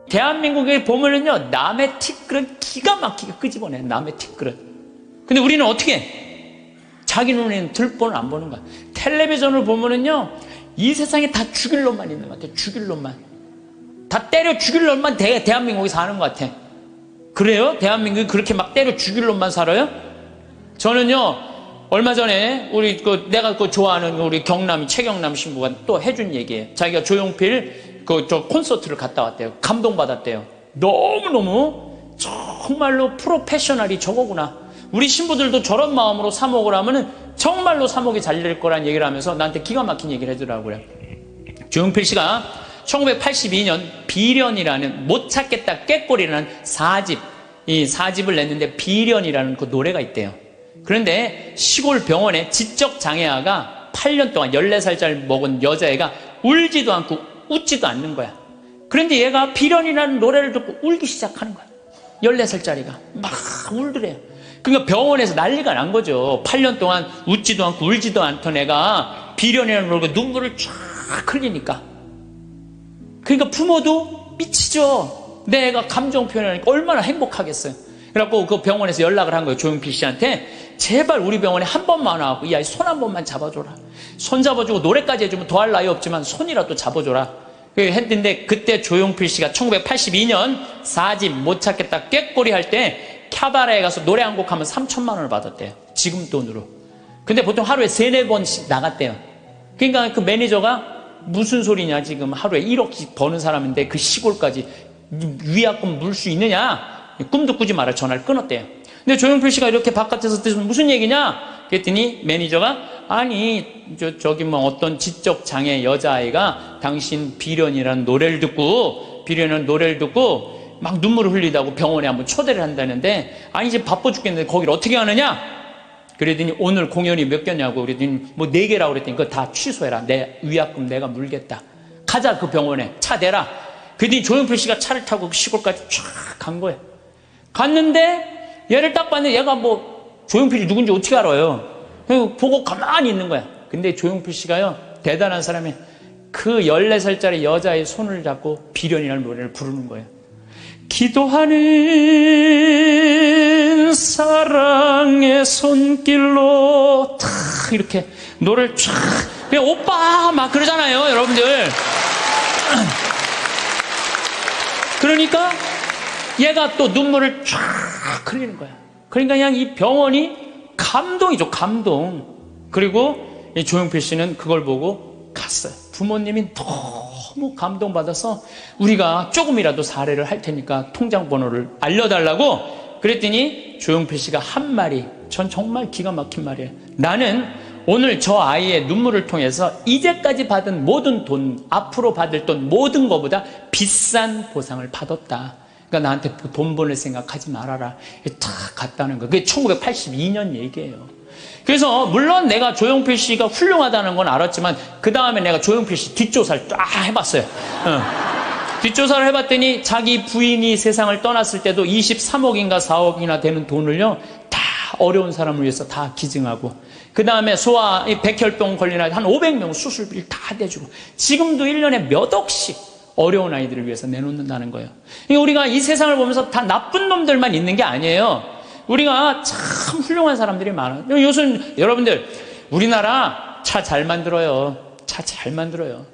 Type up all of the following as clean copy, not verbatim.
대한민국에 보면은요, 남의 티끌은 기가 막히게 끄집어내. 남의 티끌은. 근데 우리는 어떻게 해? 자기 눈에는 들보는 안 보는 거야. 텔레비전을 보면은요, 이 세상에 다 죽일 놈만 있는 것 같아. 죽일 놈만. 다 때려 죽일 놈만 대한민국에 사는 것 같아. 그래요? 대한민국이 그렇게 막 때려 죽일 놈만 살아요? 저는요, 얼마 전에 내가 좋아하는 우리 최경남 신부가 또 해준 얘기예요. 자기가 조용필 저 콘서트를 갔다 왔대요. 감동받았대요. 너무너무 정말로 프로페셔널이 저거구나. 우리 신부들도 저런 마음으로 사목을 하면은 정말로 사목이 잘 될 거란 얘기를 하면서 나한테 기가 막힌 얘기를 해주더라고요. 조용필 씨가 1982년 비련이라는 못 찾겠다 꾀꼬리라는 4집, 이 4집을 냈는데 비련이라는 그 노래가 있대요. 그런데 시골 병원에 지적장애아가 8년 동안 14살짜리 먹은 여자애가 울지도 않고 웃지도 않는 거야. 그런데 얘가 비련이라는 노래를 듣고 울기 시작하는 거야. 14살짜리가 막 울더래요. 그러니까 병원에서 난리가 난 거죠. 8년 동안 웃지도 않고 울지도 않던 애가 비련이라는 노래가 눈물을 쫙 흘리니까. 그러니까 부모도 미치죠. 내 애가 감정 표현하니까 얼마나 행복하겠어요. 그래갖고 그 병원에서 연락을 한 거예요. 조용필 씨한테. 제발 우리 병원에 한 번만 와갖고 이 아이 손 한 번만 잡아줘라. 손 잡아주고 노래까지 해주면 더할 나위 없지만 손이라도 잡아줘라. 했는데 그때 조용필 씨가 1982년 4집 못 찾겠다 꾀꼬리 할 때 캬바레에 가서 노래 한 곡 하면 3천만 원을 받았대요. 지금 돈으로. 근데 보통 하루에 3-4번씩 나갔대요. 그러니까 그 매니저가 무슨 소리냐, 지금 하루에 1억씩 버는 사람인데 그 시골까지 위약금 물 수 있느냐? 꿈도 꾸지 마라. 전화를 끊었대요. 근데 조용필 씨가 이렇게 바깥에서 듣으면 무슨 얘기냐? 그랬더니 매니저가 아니 저기 뭐 어떤 지적장애 여자아이가 당신 비련이라는 노래를 듣고 막 눈물을 흘리다고 병원에 한번 초대를 한다는데 아니 이제 바빠 죽겠는데 거기를 어떻게 하느냐? 그랬더니 오늘 공연이 몇 개냐고 그랬더니 뭐 4개라고 그랬더니 그거 다 취소해라. 내 위약금 내가 물겠다. 가자 그 병원에 차 대라. 그랬더니 조용필 씨가 차를 타고 시골까지 쫙 간 거예요. 갔는데 얘를 딱 봤는데 얘가 뭐 조용필이 누군지 어떻게 알아요? 보고 가만히 있는 거야. 근데 조용필 씨가요 대단한 사람이 그 14살짜리 여자의 손을 잡고 비련이라는 노래를 부르는 거예요. 기도하는 사랑의 손길로 탁 이렇게 노래를 쫙 그냥 오빠 막 그러잖아요 여러분들. 그러니까 얘가 또 눈물을 쫙 흘리는 거야. 그러니까 그냥 이 병원이 감동이죠, 감동. 그리고 이 조용필 씨는 그걸 보고 갔어요. 부모님이 너무 감동받아서 우리가 조금이라도 사례를 할 테니까 통장 번호를 알려달라고 그랬더니 조용필 씨가 한 말이 전 정말 기가 막힌 말이에요. 나는 오늘 저 아이의 눈물을 통해서 이제까지 받은 모든 돈, 앞으로 받을 돈 모든 것보다 비싼 보상을 받았다. 그러니까 나한테 돈 보낼 생각하지 말아라. 탁 갔다는 거. 그게 1982년 얘기예요. 그래서 물론 내가 조용필 씨가 훌륭하다는 건 알았지만 그 다음에 내가 조용필 씨 뒷조사를 쫙 해봤어요. 뒷조사를 해봤더니 자기 부인이 세상을 떠났을 때도 23억인가 4억이나 되는 돈을요 다 어려운 사람을 위해서 다 기증하고 그 다음에 소아 백혈병 걸린 아이 한 500명 수술비를 다 대주고 지금도 1년에 몇 억씩 어려운 아이들을 위해서 내놓는다는 거예요. 우리가 이 세상을 보면서 다 나쁜 놈들만 있는 게 아니에요. 우리가 참 훌륭한 사람들이 많아요. 요즘 여러분들 우리나라 차 잘 만들어요. 차 잘 만들어요.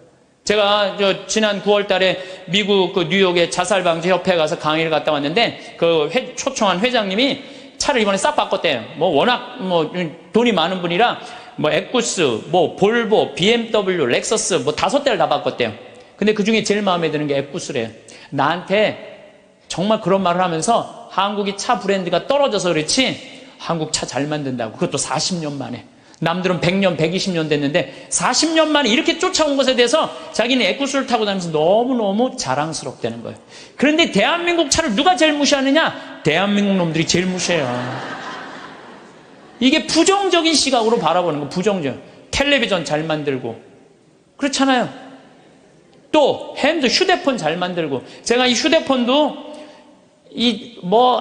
제가 지난 9월 달에 미국 그 뉴욕의 자살방지협회에 가서 강의를 갔다 왔는데 그 초청한 회장님이 차를 이번에 싹 바꿨대요. 뭐 워낙 뭐 돈이 많은 분이라 뭐 에쿠스, 뭐 볼보, BMW, 렉서스 뭐 5대를 다 바꿨대요. 근데 그 중에 제일 마음에 드는 게 에쿠스래요. 나한테 정말 그런 말을 하면서 한국이 차 브랜드가 떨어져서 그렇지 한국 차 잘 만든다고. 그것도 40년 만에. 남들은 100년, 120년 됐는데 40년 만에 이렇게 쫓아온 것에 대해서 자기는 에쿠스를 타고 다니면서 너무너무 자랑스럽다는 거예요. 그런데 대한민국 차를 누가 제일 무시하느냐? 대한민국 놈들이 제일 무시해요. 이게 부정적인 시각으로 바라보는 거. 부정적. 텔레비전 잘 만들고 그렇잖아요. 또 휴대폰 잘 만들고 제가 이 휴대폰도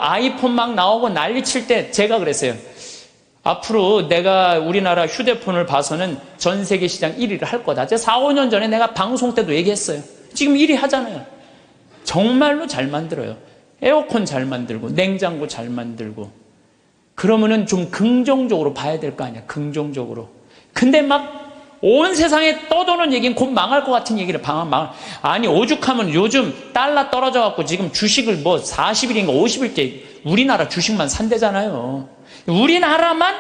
아이폰 막 나오고 난리 칠 때 제가 그랬어요. 앞으로 내가 우리나라 휴대폰을 봐서는 전 세계 시장 1위를 할 거다. 제가 4, 5년 전에 내가 방송 때도 얘기했어요. 지금 1위 하잖아요. 정말로 잘 만들어요. 에어컨 잘 만들고 냉장고 잘 만들고. 그러면은 좀 긍정적으로 봐야 될 거 아니야. 긍정적으로. 근데 막 온 세상에 떠도는 얘기는 곧 망할 것 같은 얘기를 아니 오죽하면 요즘 달러 떨어져 갖고 지금 주식을 뭐 40일인가 50일째 우리나라 주식만 산대잖아요. 우리나라만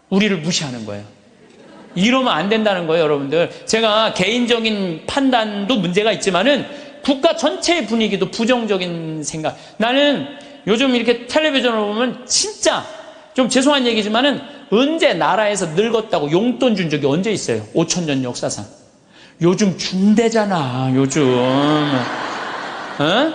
우리를 무시하는 거예요. 이러면 안 된다는 거예요, 여러분들. 제가 개인적인 판단도 문제가 있지만은 국가 전체의 분위기도 부정적인 생각. 나는 요즘 이렇게 텔레비전을 보면 진짜 좀 죄송한 얘기지만은 언제 나라에서 늙었다고 용돈 준 적이 언제 있어요? 5,000년 역사상. 요즘 준대잖아, 요즘. 어?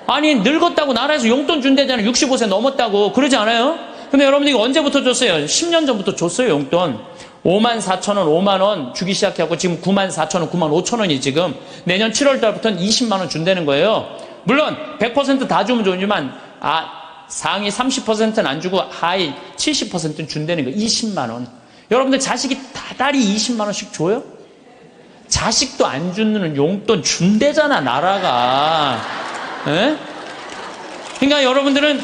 아니, 늙었다고 나라에서 용돈 준대잖아. 65세 넘었다고. 그러지 않아요? 근데 여러분들 이거 언제부터 줬어요? 10년 전부터 줬어요, 용돈. 54,000원, 5만원 주기 시작하고 지금 94,000원, 95,000원이 지금 내년 7월 달부터는 20만원 준다는 거예요. 물론 100% 다 주면 좋지만 상위 30%는 안 주고 하위 70%는 준다는 거. 20만원. 여러분들 자식이 다달이 20만원씩 줘요? 자식도 안 주는 용돈 준대잖아, 나라가. 에? 그러니까 여러분들은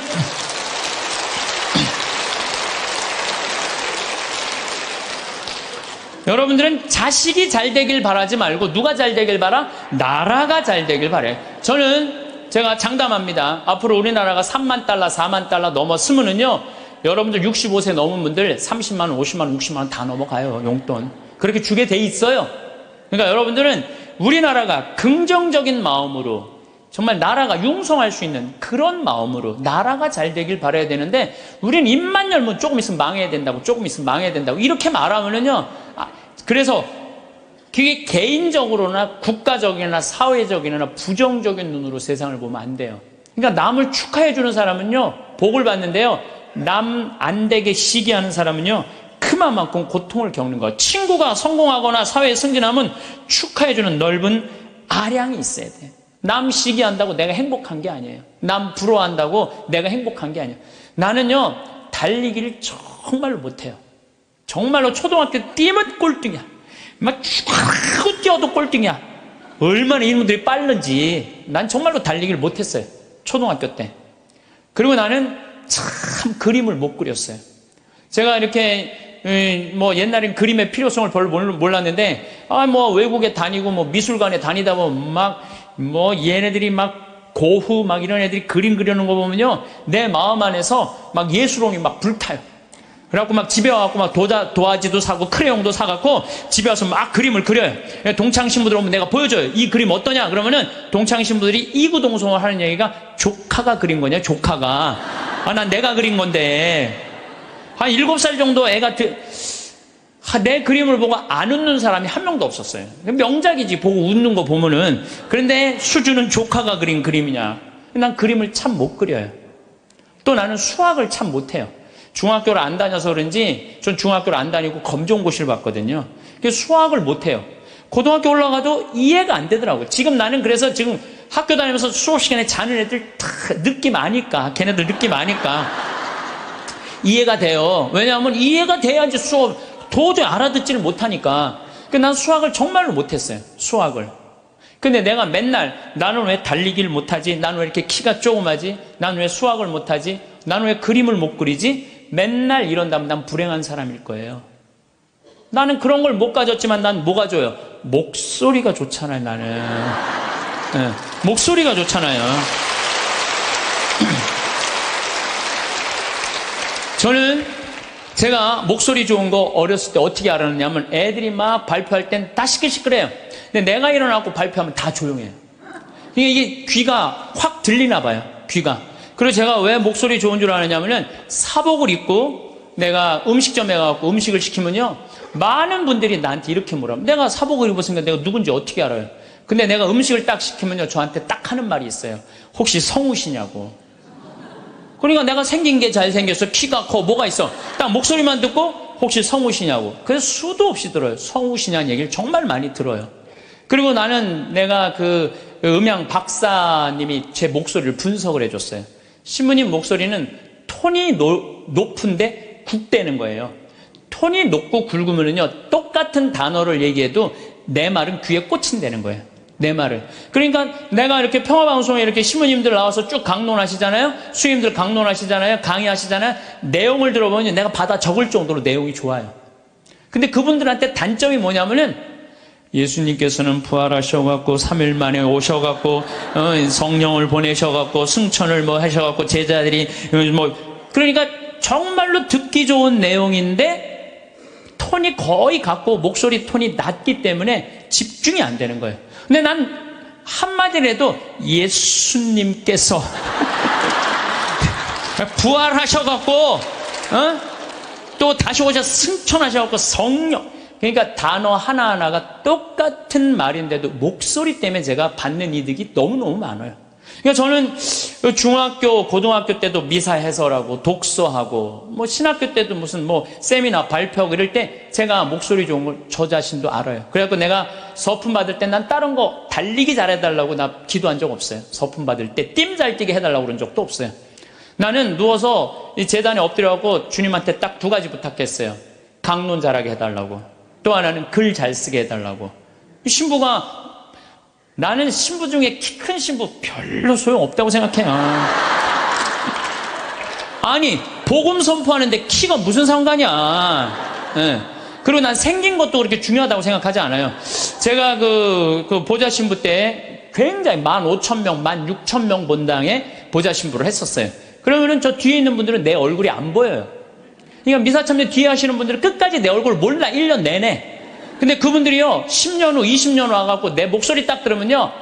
여러분들은 자식이 잘 되길 바라지 말고 누가 잘 되길 바라? 나라가 잘 되길 바래. 제가 장담합니다. 앞으로 우리나라가 3만 달러, 4만 달러 넘었으면은요, 여러분들 65세 넘은 분들 30만 원, 50만 원, 60만 원 다 넘어가요, 용돈. 그렇게 주게 돼 있어요. 그러니까 여러분들은 우리나라가 긍정적인 마음으로 정말 나라가 융성할 수 있는 그런 마음으로 나라가 잘 되길 바라야 되는데, 우리는 입만 열면 조금 있으면 망해야 된다고, 조금 있으면 망해야 된다고 이렇게 말하면은요, 그래서 그게 개인적으로나 국가적이나 사회적이나 부정적인 눈으로 세상을 보면 안 돼요. 그러니까 남을 축하해 주는 사람은요, 복을 받는데요, 남 안 되게 시기하는 사람은요, 그만큼 고통을 겪는 거예요. 친구가 성공하거나 사회에 승진하면 축하해 주는 넓은 아량이 있어야 돼. 남 시기한다고 내가 행복한 게 아니에요. 남 부러워한다고 내가 행복한 게 아니에요. 나는요, 달리기를 정말로 못해요. 정말로 초등학교 뛰면 꼴등이야. 막 쭉 뛰어도 꼴등이야. 얼마나 이놈들이 빠른지. 난 정말로 달리기를 못했어요, 초등학교 때. 그리고 나는 참 그림을 못 그렸어요. 제가 이렇게 뭐 옛날엔 그림의 필요성을 별로 몰랐는데, 뭐 외국에 다니고 뭐 미술관에 다니다 보면 뭐 얘네들이 막 고흐 막 이런 애들이 그림 그리는 거 보면요, 내 마음 안에서 막 예술혼이 막 불타요. 그래갖고 막 집에 와갖고 막 도화지도 사고 크레용도 사갖고 집에 와서 막 그림을 그려요. 동창 신부들 오면 내가 보여줘요. 이 그림 어떠냐? 그러면은 동창 신부들이 이구동성을 하는 얘기가 조카가 그린 거냐, 조카가. 난 내가 그린 건데. 한 7살 정도 애가 내 그림을 보고 안 웃는 사람이 한 명도 없었어요. 명작이지, 보고 웃는 거 보면은. 그런데 수준은 조카가 그린 그림이냐. 난 그림을 참 못 그려요. 또 나는 수학을 참 못해요. 중학교를 안 다녀서 그런지, 전 중학교를 안 다니고 검정고시를 봤거든요. 그래서 수학을 못해요. 고등학교 올라가도 이해가 안 되더라고요. 지금 나는 그래서 지금 학교 다니면서 수업 시간에 자는 애들 다 느낌 아니까, 걔네들 느낌 아니까 이해가 돼요. 왜냐하면 이해가 돼야지 수업 도저히 알아듣지를 못하니까. 난 수학을 정말로 못했어요, 수학을. 근데 내가 맨날 나는 왜 달리기를 못하지? 나는 왜 이렇게 키가 조그마지? 나는 왜 수학을 못하지? 나는 왜 그림을 못 그리지? 맨날 이런다면 난 불행한 사람일 거예요. 나는 그런 걸 못 가졌지만 난 뭐가 좋아요? 목소리가 좋잖아요, 나는. 네, 목소리가 좋잖아요. 저는 제가 목소리 좋은 거 어렸을 때 어떻게 알았냐면, 애들이 막 발표할 땐 다 시끌시끌해요. 근데 내가 일어나고 발표하면 다 조용해요. 이게 귀가 확 들리나 봐요, 귀가. 그리고 제가 왜 목소리 좋은 줄 아느냐면은, 사복을 입고 내가 음식점에 가서 음식을 시키면요, 많은 분들이 나한테 이렇게 물어요. 내가 사복을 입었으니까 내가 누군지 어떻게 알아요? 근데 내가 음식을 딱 시키면요, 저한테 딱 하는 말이 있어요. 혹시 성우시냐고. 그러니까 내가 생긴 게 잘생겼어, 키가 커, 뭐가 있어. 딱 목소리만 듣고 혹시 성우시냐고. 그래서 수도 없이 들어요. 성우시냐는 얘기를 정말 많이 들어요. 그리고 나는 내가 그 음향 박사님이 제 목소리를 분석을 해줬어요. 신부님 목소리는 톤이 높은데 굵대는 거예요. 톤이 높고 굵으면요, 똑같은 단어를 얘기해도 내 말은 귀에 꽂힌다는 거예요. 내 말을. 그러니까 내가 이렇게 평화방송에 이렇게 신부님들 나와서 쭉 강론하시잖아요. 수임들 강론하시잖아요. 강의하시잖아요. 내용을 들어보면 내가 받아 적을 정도로 내용이 좋아요. 근데 그분들한테 단점이 뭐냐면은 예수님께서는 부활하셔갖고 3일 만에 오셔갖고 성령을 보내셔갖고 승천을 뭐 하셔갖고 제자들이 뭐 그러니까 정말로 듣기 좋은 내용인데 톤이 거의 같고 목소리 톤이 낮기 때문에 집중이 안 되는 거예요. 근데 난 한마디라도 예수님께서 부활하셔갖고 또 다시 오셔서 승천하셔갖고 성령, 그러니까 단어 하나하나가 똑같은 말인데도 목소리 때문에 제가 받는 이득이 너무너무 많아요. 그러니까 저는 중학교, 고등학교 때도 미사 해설하고 독서하고 뭐 신학교 때도 무슨 뭐 세미나 발표하고 이럴 때 제가 목소리 좋은 걸 저 자신도 알아요. 그래갖고 내가 서품 받을 때 난 다른 거 달리기 잘해달라고 나 기도한 적 없어요. 서품 받을 때 뜀 잘 뛰게 해달라고 그런 적도 없어요. 나는 누워서 이 재단에 엎드려갖고 주님한테 딱 두 가지 부탁했어요. 강론 잘하게 해달라고, 또 하나는 글 잘 쓰게 해달라고. 신부가, 나는 신부 중에 키 큰 신부 별로 소용없다고 생각해요. 아니 복음 선포하는데 키가 무슨 상관이야. 네. 그리고 난 생긴 것도 그렇게 중요하다고 생각하지 않아요. 제가 그 보좌 신부 때 굉장히 15,000명, 16,000명 본당에 보좌 신부를 했었어요. 그러면은 저 뒤에 있는 분들은 내 얼굴이 안 보여요. 그러니까 미사참여 뒤에 하시는 분들은 끝까지 내 얼굴 몰라, 1년 내내. 근데 그분들이요 10년 후 20년 후 와갖고 내 목소리 딱 들으면요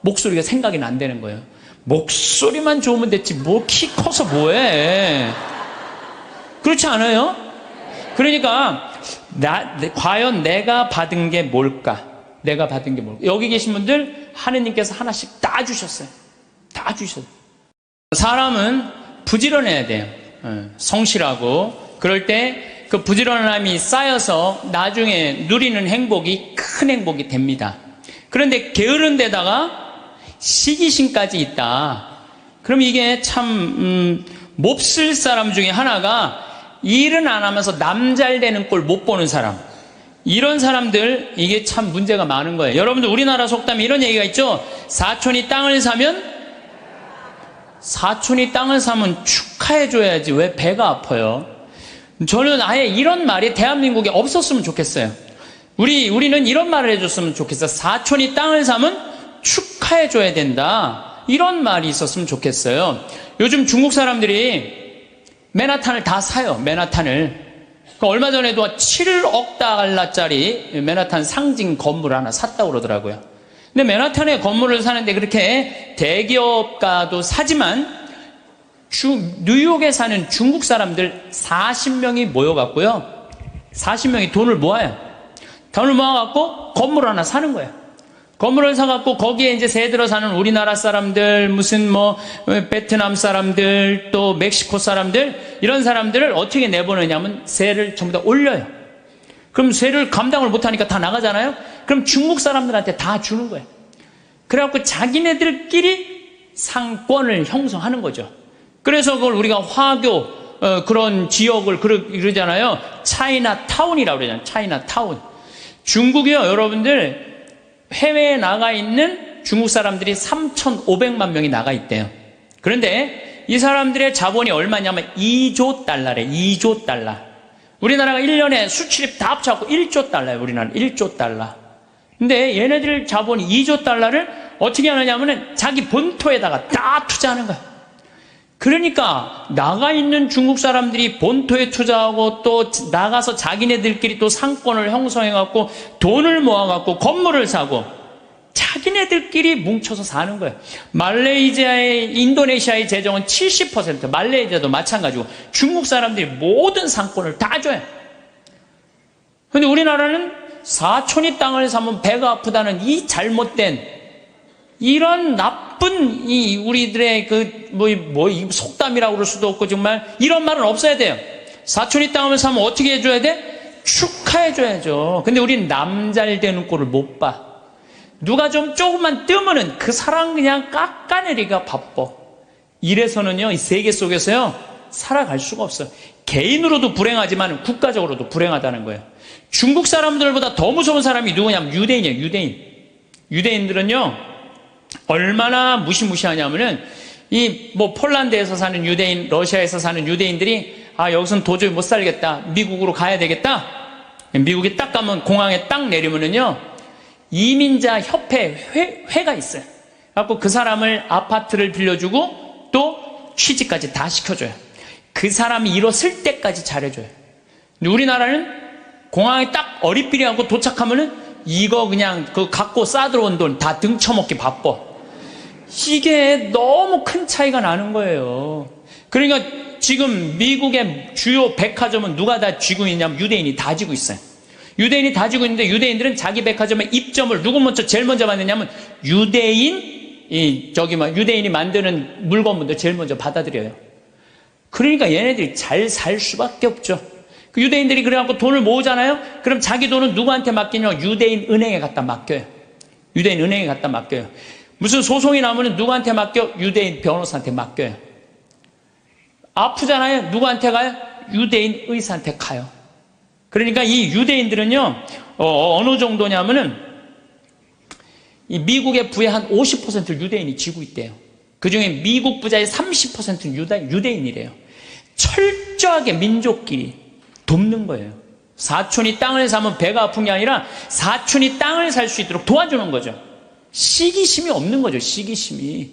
목소리가 생각이 안 되는 거예요. 목소리만 좋으면 됐지 뭐 키 커서 뭐해. 그렇지 않아요? 그러니까 과연 내가 받은 게 뭘까? 내가 받은 게 뭘까? 여기 계신 분들 하느님께서 하나씩 다 주셨어요. 다 주셨어요. 사람은 부지런해야 돼요. 성실하고. 그럴 때 그 부지런함이 쌓여서 나중에 누리는 행복이 큰 행복이 됩니다. 그런데 게으른 데다가 시기심까지 있다. 그럼 이게 참 몹쓸 사람 중에 하나가 일은 안 하면서 남 잘 되는 꼴 못 보는 사람. 이런 사람들 이게 참 문제가 많은 거예요. 여러분들 우리나라 속담에 이런 얘기가 있죠. 사촌이 땅을 사면 축하해줘야지 왜 배가 아파요. 저는 아예 이런 말이 대한민국에 없었으면 좋겠어요. 우리는 이런 말을 해줬으면 좋겠어요. 사촌이 땅을 사면 축하해줘야 된다. 이런 말이 있었으면 좋겠어요. 요즘 중국 사람들이 맨하탄을 다 사요. 맨하탄을. 얼마 전에도 7억 달러짜리 맨하탄 상징 건물 하나 샀다고 그러더라고요. 근데 맨하탄에 건물을 사는데 그렇게 대기업가도 사지만 뉴욕에 사는 중국 사람들 40명이 모여갖고요. 40명이 돈을 모아요. 돈을 모아갖고 건물 하나 사는 거예요. 건물을 사갖고 거기에 이제 새 들어 사는 우리나라 사람들, 무슨 뭐 베트남 사람들, 또 멕시코 사람들, 이런 사람들을 어떻게 내보내냐면 세를 전부 다 올려요. 그럼 세를 감당을 못하니까 다 나가잖아요. 그럼 중국 사람들한테 다 주는 거예요. 그래갖고 자기네들끼리 상권을 형성하는 거죠. 그래서 그걸 우리가 화교 그런 지역을 그러잖아요. 차이나타운이라고 그러잖아요. 차이나타운. 중국이요, 여러분들 해외에 나가 있는 중국 사람들이 3,500만 명이 나가 있대요. 그런데 이 사람들의 자본이 얼마냐면 2조 달러래. 2조 달러. 우리나라가 1년에 수출입 다 합쳐갖고 1조 달러예요. 우리나라는 1조 달러. 근데 얘네들 자본이 2조 달러를 어떻게 하느냐면은 자기 본토에다가 다 투자하는 거야. 그러니까 나가 있는 중국 사람들이 본토에 투자하고 또 나가서 자기네들끼리 또 상권을 형성해갖고 돈을 모아갖고 건물을 사고 자기네들끼리 뭉쳐서 사는 거예요. 말레이시아의, 인도네시아의 재정은 70%, 말레이시아도 마찬가지고 중국 사람들이 모든 상권을 다 줘요. 근데 우리나라는 사촌이 땅을 사면 배가 아프다는 이 잘못된 이런 나쁜 이 우리들의 이 속담이라고 그럴 수도 없고 정말 이런 말은 없어야 돼요. 사촌이 땅을 사면 어떻게 해줘야 돼? 축하해줘야죠. 근데 우리는 남 잘 되는 꼴을 못 봐. 누가 좀 조금만 뜨면은 그 사람 그냥 깎아내리기가 바빠. 이래서는요, 이 세계 속에서요, 살아갈 수가 없어요. 개인으로도 불행하지만 국가적으로도 불행하다는 거예요. 중국 사람들보다 더 무서운 사람이 누구냐면 유대인이에요, 유대인. 유대인들은요, 얼마나 무시무시하냐면은, 폴란드에서 사는 유대인, 러시아에서 사는 유대인들이, 여기서는 도저히 못 살겠다. 미국으로 가야 되겠다. 미국에 딱 가면 공항에 딱 내리면은요, 이민자 협회 회가 있어요. 그래갖고 그 사람을 아파트를 빌려주고 또 취직까지 다 시켜줘요. 그 사람이 일었을 때까지 잘해줘요. 근데 우리나라는 공항에 딱 어리삐리하고 도착하면은 이거 그냥 갖고 싸들어온 돈 다 등쳐먹기 바빠. 이게 너무 큰 차이가 나는 거예요. 그러니까 지금 미국의 주요 백화점은 누가 다 쥐고 있냐면 유대인이 다 쥐고 있어요. 유대인이 다 쥐고 있는데 유대인들은 자기 백화점에 입점을 누구 제일 먼저 받느냐면 유대인이 만드는 물건분들 제일 먼저 받아들여요. 그러니까 얘네들이 잘 살 수밖에 없죠. 그 유대인들이 그래갖고 돈을 모으잖아요? 그럼 자기 돈은 누구한테 맡기냐? 유대인 은행에 갖다 맡겨요. 유대인 은행에 갖다 맡겨요. 무슨 소송이 나오면 누구한테 맡겨? 유대인 변호사한테 맡겨요. 아프잖아요? 누구한테 가요? 유대인 의사한테 가요. 그러니까 이 유대인들은요, 어느 정도냐면은, 이 미국의 부의 한 50%를 유대인이 쥐고 있대요. 그 중에 미국 부자의 30%는 유대인이래요. 철저하게 민족끼리 돕는 거예요. 사촌이 땅을 사면 배가 아픈 게 아니라 사촌이 땅을 살 수 있도록 도와주는 거죠. 시기심이 없는 거죠, 시기심이.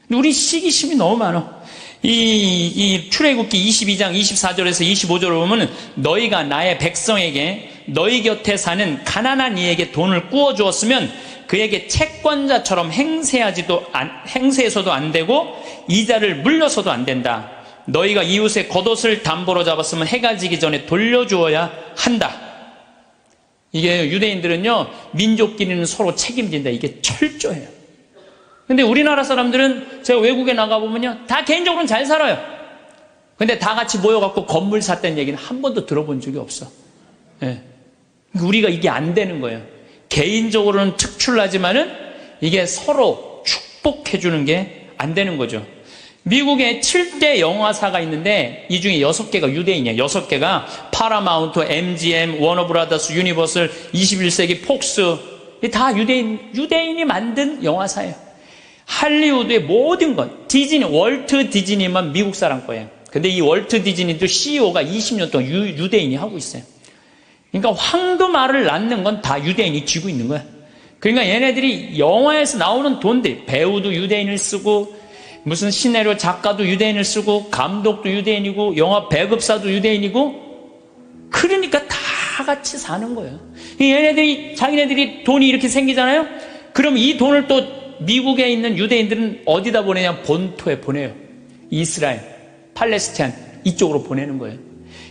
근데 우리 시기심이 너무 많아. 이 출애굽기 22장 24절에서 25절을 보면 너희가 나의 백성에게 너희 곁에 사는 가난한 이에게 돈을 꾸어 주었으면 그에게 채권자처럼 행세해서도 안 되고 이자를 물려서도 안 된다. 너희가 이웃의 겉옷을 담보로 잡았으면 해가 지기 전에 돌려주어야 한다. 이게 유대인들은요, 민족끼리는 서로 책임진다. 이게 철저해요. 근데 우리나라 사람들은 제가 외국에 나가보면요, 다 개인적으로는 잘 살아요. 근데 다 같이 모여갖고 건물 샀다는 얘기는 한 번도 들어본 적이 없어. 예. 우리가 이게 안 되는 거예요. 개인적으로는 특출나지만은 이게 서로 축복해주는 게 안 되는 거죠. 미국에 7대 영화사가 있는데 이 중에 6개가 유대인이에요. 6개가 파라마운트, MGM, 워너브라더스, 유니버설, 21세기 폭스, 다 유대인이 만든 영화사예요. 할리우드의 모든 것, 디즈니, 월트 디즈니만 미국 사람 거예요. 근데 이 월트 디즈니도 CEO가 20년 동안 유대인이 하고 있어요. 그러니까 황금알을 낳는 건 다 유대인이 쥐고 있는 거야. 그러니까 얘네들이 영화에서 나오는 돈들, 배우도 유대인을 쓰고, 무슨 시나리오 작가도 유대인을 쓰고, 감독도 유대인이고, 영화 배급사도 유대인이고, 그러니까 다 같이 사는 거예요. 자기네들이 돈이 이렇게 생기잖아요? 그럼 이 돈을 또 미국에 있는 유대인들은 어디다 보내냐? 본토에 보내요. 이스라엘, 팔레스타인, 이쪽으로 보내는 거예요.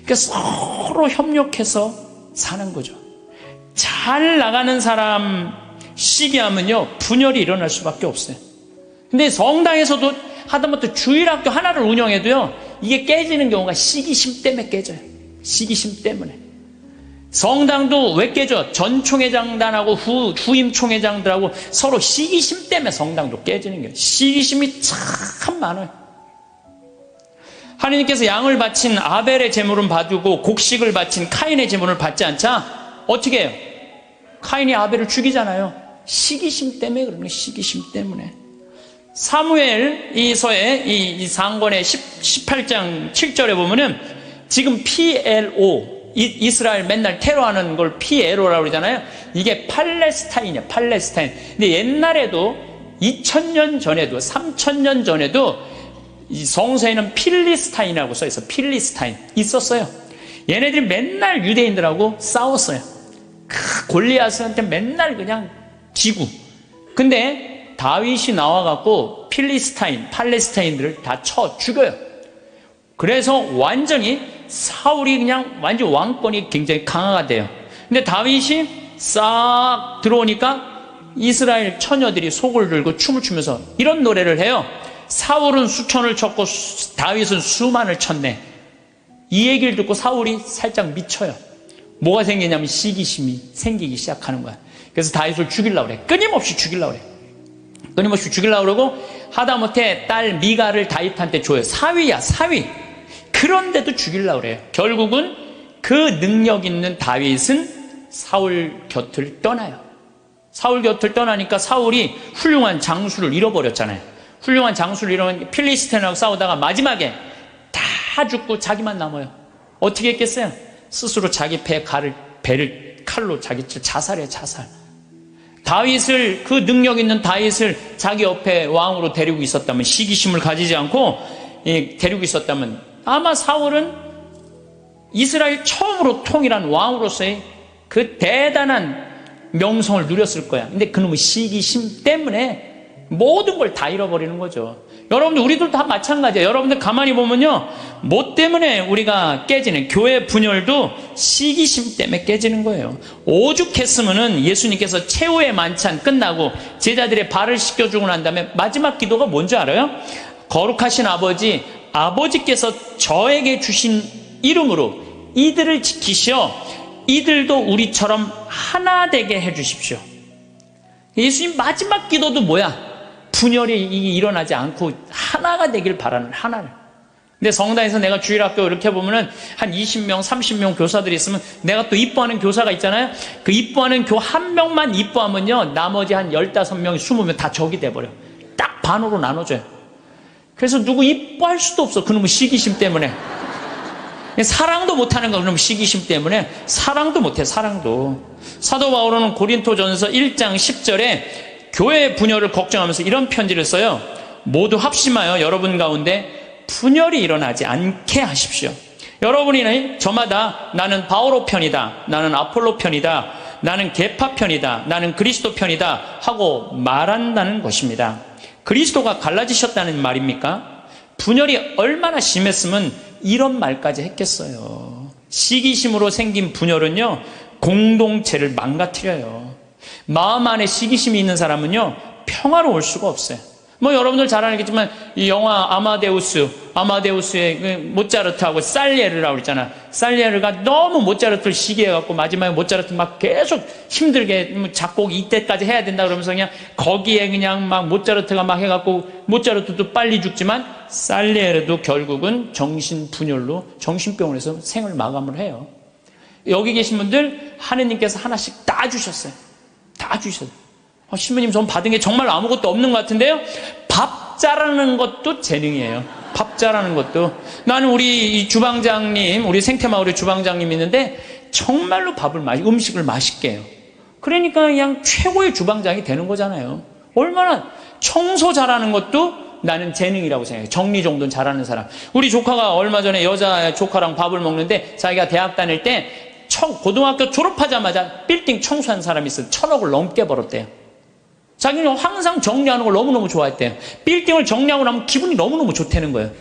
그러니까 서로 협력해서 사는 거죠. 잘 나가는 사람 시기하면요, 분열이 일어날 수밖에 없어요. 근데 성당에서도 하다못해 주일학교 하나를 운영해도요, 이게 깨지는 경우가 시기심 때문에 깨져요. 시기심 때문에. 성당도 왜 깨져? 전 총회장단하고 후임 총회장들하고 서로 시기심 때문에 성당도 깨지는 거예요. 시기심이 참 많아요. 하나님께서 양을 바친 아벨의 제물은 받고 곡식을 바친 카인의 제물을 받지 않자 어떻게 해요? 카인이 아벨을 죽이잖아요. 시기심 때문에 그러는 거예요. 시기심 때문에. 사무엘 이서의 이 상권의 18장 7절에 보면은 지금 PLO, 이스라엘 맨날 테러하는 걸 PLO라고 그러잖아요. 이게 팔레스타인이야, 팔레스타인. 근데 옛날에도 2000년 전에도 3000년 전에도 이 성서에는 필리스타인이라고 써있어. 필리스타인 있었어요. 얘네들이 맨날 유대인들하고 싸웠어요. 골리앗한테 맨날 그냥 지고. 근데 다윗이 나와갖고 필리스타인, 팔레스타인들을 다 쳐 죽여요. 그래서 완전히 사울이 그냥 완전 왕권이 굉장히 강화가 돼요. 근데 다윗이 싹 들어오니까 이스라엘 처녀들이 속을 들고 춤을 추면서 이런 노래를 해요. 사울은 수천을 쳤고 다윗은 수만을 쳤네. 이 얘기를 듣고 사울이 살짝 미쳐요. 뭐가 생기냐면 시기심이 생기기 시작하는 거야. 그래서 다윗을 죽이려고 그래. 끊임없이 죽이려고 그래. 끊임없이 죽이려고 그러고 하다못해 딸 미가를 다윗한테 줘요. 사위야, 사위. 그런데도 죽이려고 그래요. 결국은 그 능력 있는 다윗은 사울 곁을 떠나요. 사울 곁을 떠나니까 사울이 훌륭한 장수를 잃어버렸잖아요. 훌륭한 장수를 잃어버린 필리스틴하고 싸우다가 마지막에 다 죽고 자기만 남아요. 어떻게 했겠어요? 스스로 자기 배를 칼로 자기 자살해, 자살. 다윗을, 그 능력 있는 다윗을 자기 옆에 왕으로 데리고 있었다면, 시기심을 가지지 않고 데리고 있었다면 아마 사울은 이스라엘 처음으로 통일한 왕으로서의 그 대단한 명성을 누렸을 거야. 근데 그놈의 시기심 때문에 모든 걸 다 잃어버리는 거죠. 여러분들, 우리들 다 마찬가지예요. 여러분들 가만히 보면요, 뭐 때문에 우리가 깨지는, 교회 분열도 시기심 때문에 깨지는 거예요. 오죽했으면은 예수님께서 최후의 만찬 끝나고 제자들의 발을 씻겨주고 난 다음에 마지막 기도가 뭔지 알아요? 거룩하신 아버지, 아버지께서 저에게 주신 이름으로 이들을 지키시어 이들도 우리처럼 하나 되게 해주십시오. 예수님 마지막 기도도 뭐야? 분열이 일어나지 않고 하나가 되길 바라는, 하나를. 근데 성당에서 내가 주일학교 이렇게 보면은 한 20명, 30명 교사들이 있으면 내가 또 이뻐하는 교사가 있잖아요. 그 이뻐하는 교 한 명만 이뻐하면요, 나머지 한 15명, 20명 다 적이 돼버려. 딱 반으로 나눠져요. 그래서 누구 이뻐할 수도 없어. 그놈의 시기심 때문에. 사랑도 못하는 거, 그놈의 시기심 때문에. 사랑도 못해, 사랑도. 사도 바울은 고린토전서 1장 10절에 교회 분열을 걱정하면서 이런 편지를 써요. 모두 합심하여 여러분 가운데 분열이 일어나지 않게 하십시오. 여러분이 저마다 나는 바오로 편이다, 나는 아폴로 편이다, 나는 계파 편이다, 나는 그리스도 편이다 하고 말한다는 것입니다. 그리스도가 갈라지셨다는 말입니까? 분열이 얼마나 심했으면 이런 말까지 했겠어요. 시기심으로 생긴 분열은요, 공동체를 망가뜨려요. 마음 안에 시기심이 있는 사람은요, 평화로울 수가 없어요. 뭐 여러분들 잘 알겠지만 이 영화 아마데우스의 그 모차르트하고 살리에르라고 그랬잖아. 살리에르가 너무 모차르트를 시기해갖고 마지막에 모차르트 막 계속 힘들게 작곡 이때까지 해야 된다 그러면서 그냥 거기에 그냥 막 모차르트가 막 해갖고 모차르트도 빨리 죽지만 살리에르도 결국은 정신분열로 정신병원에서 생을 마감을 해요. 여기 계신 분들 하느님께서 하나씩 다 주셨어요. 다 주셨어요. 신부님, 전 받은 게 정말 아무것도 없는 것 같은데요. 밥 잘하는 것도 재능이에요. 밥 잘하는 것도. 나는 우리 이 주방장님, 우리 생태마을의 주방장님 있는데 정말로 음식을 맛있게 해요. 그러니까 그냥 최고의 주방장이 되는 거잖아요. 얼마나. 청소 잘하는 것도 나는 재능이라고 생각해요. 정리 정돈 잘하는 사람. 우리 조카가 얼마 전에 여자 조카랑 밥을 먹는데 자기가 대학 다닐 때 고등학교 졸업하자마자 빌딩 청소한 사람이 있어요. 1,000억을 넘게 벌었대요. 자기는 항상 정리하는 걸 너무너무 좋아했대요. 빌딩을 정리하고 나면 기분이 너무너무 좋다는 거예요.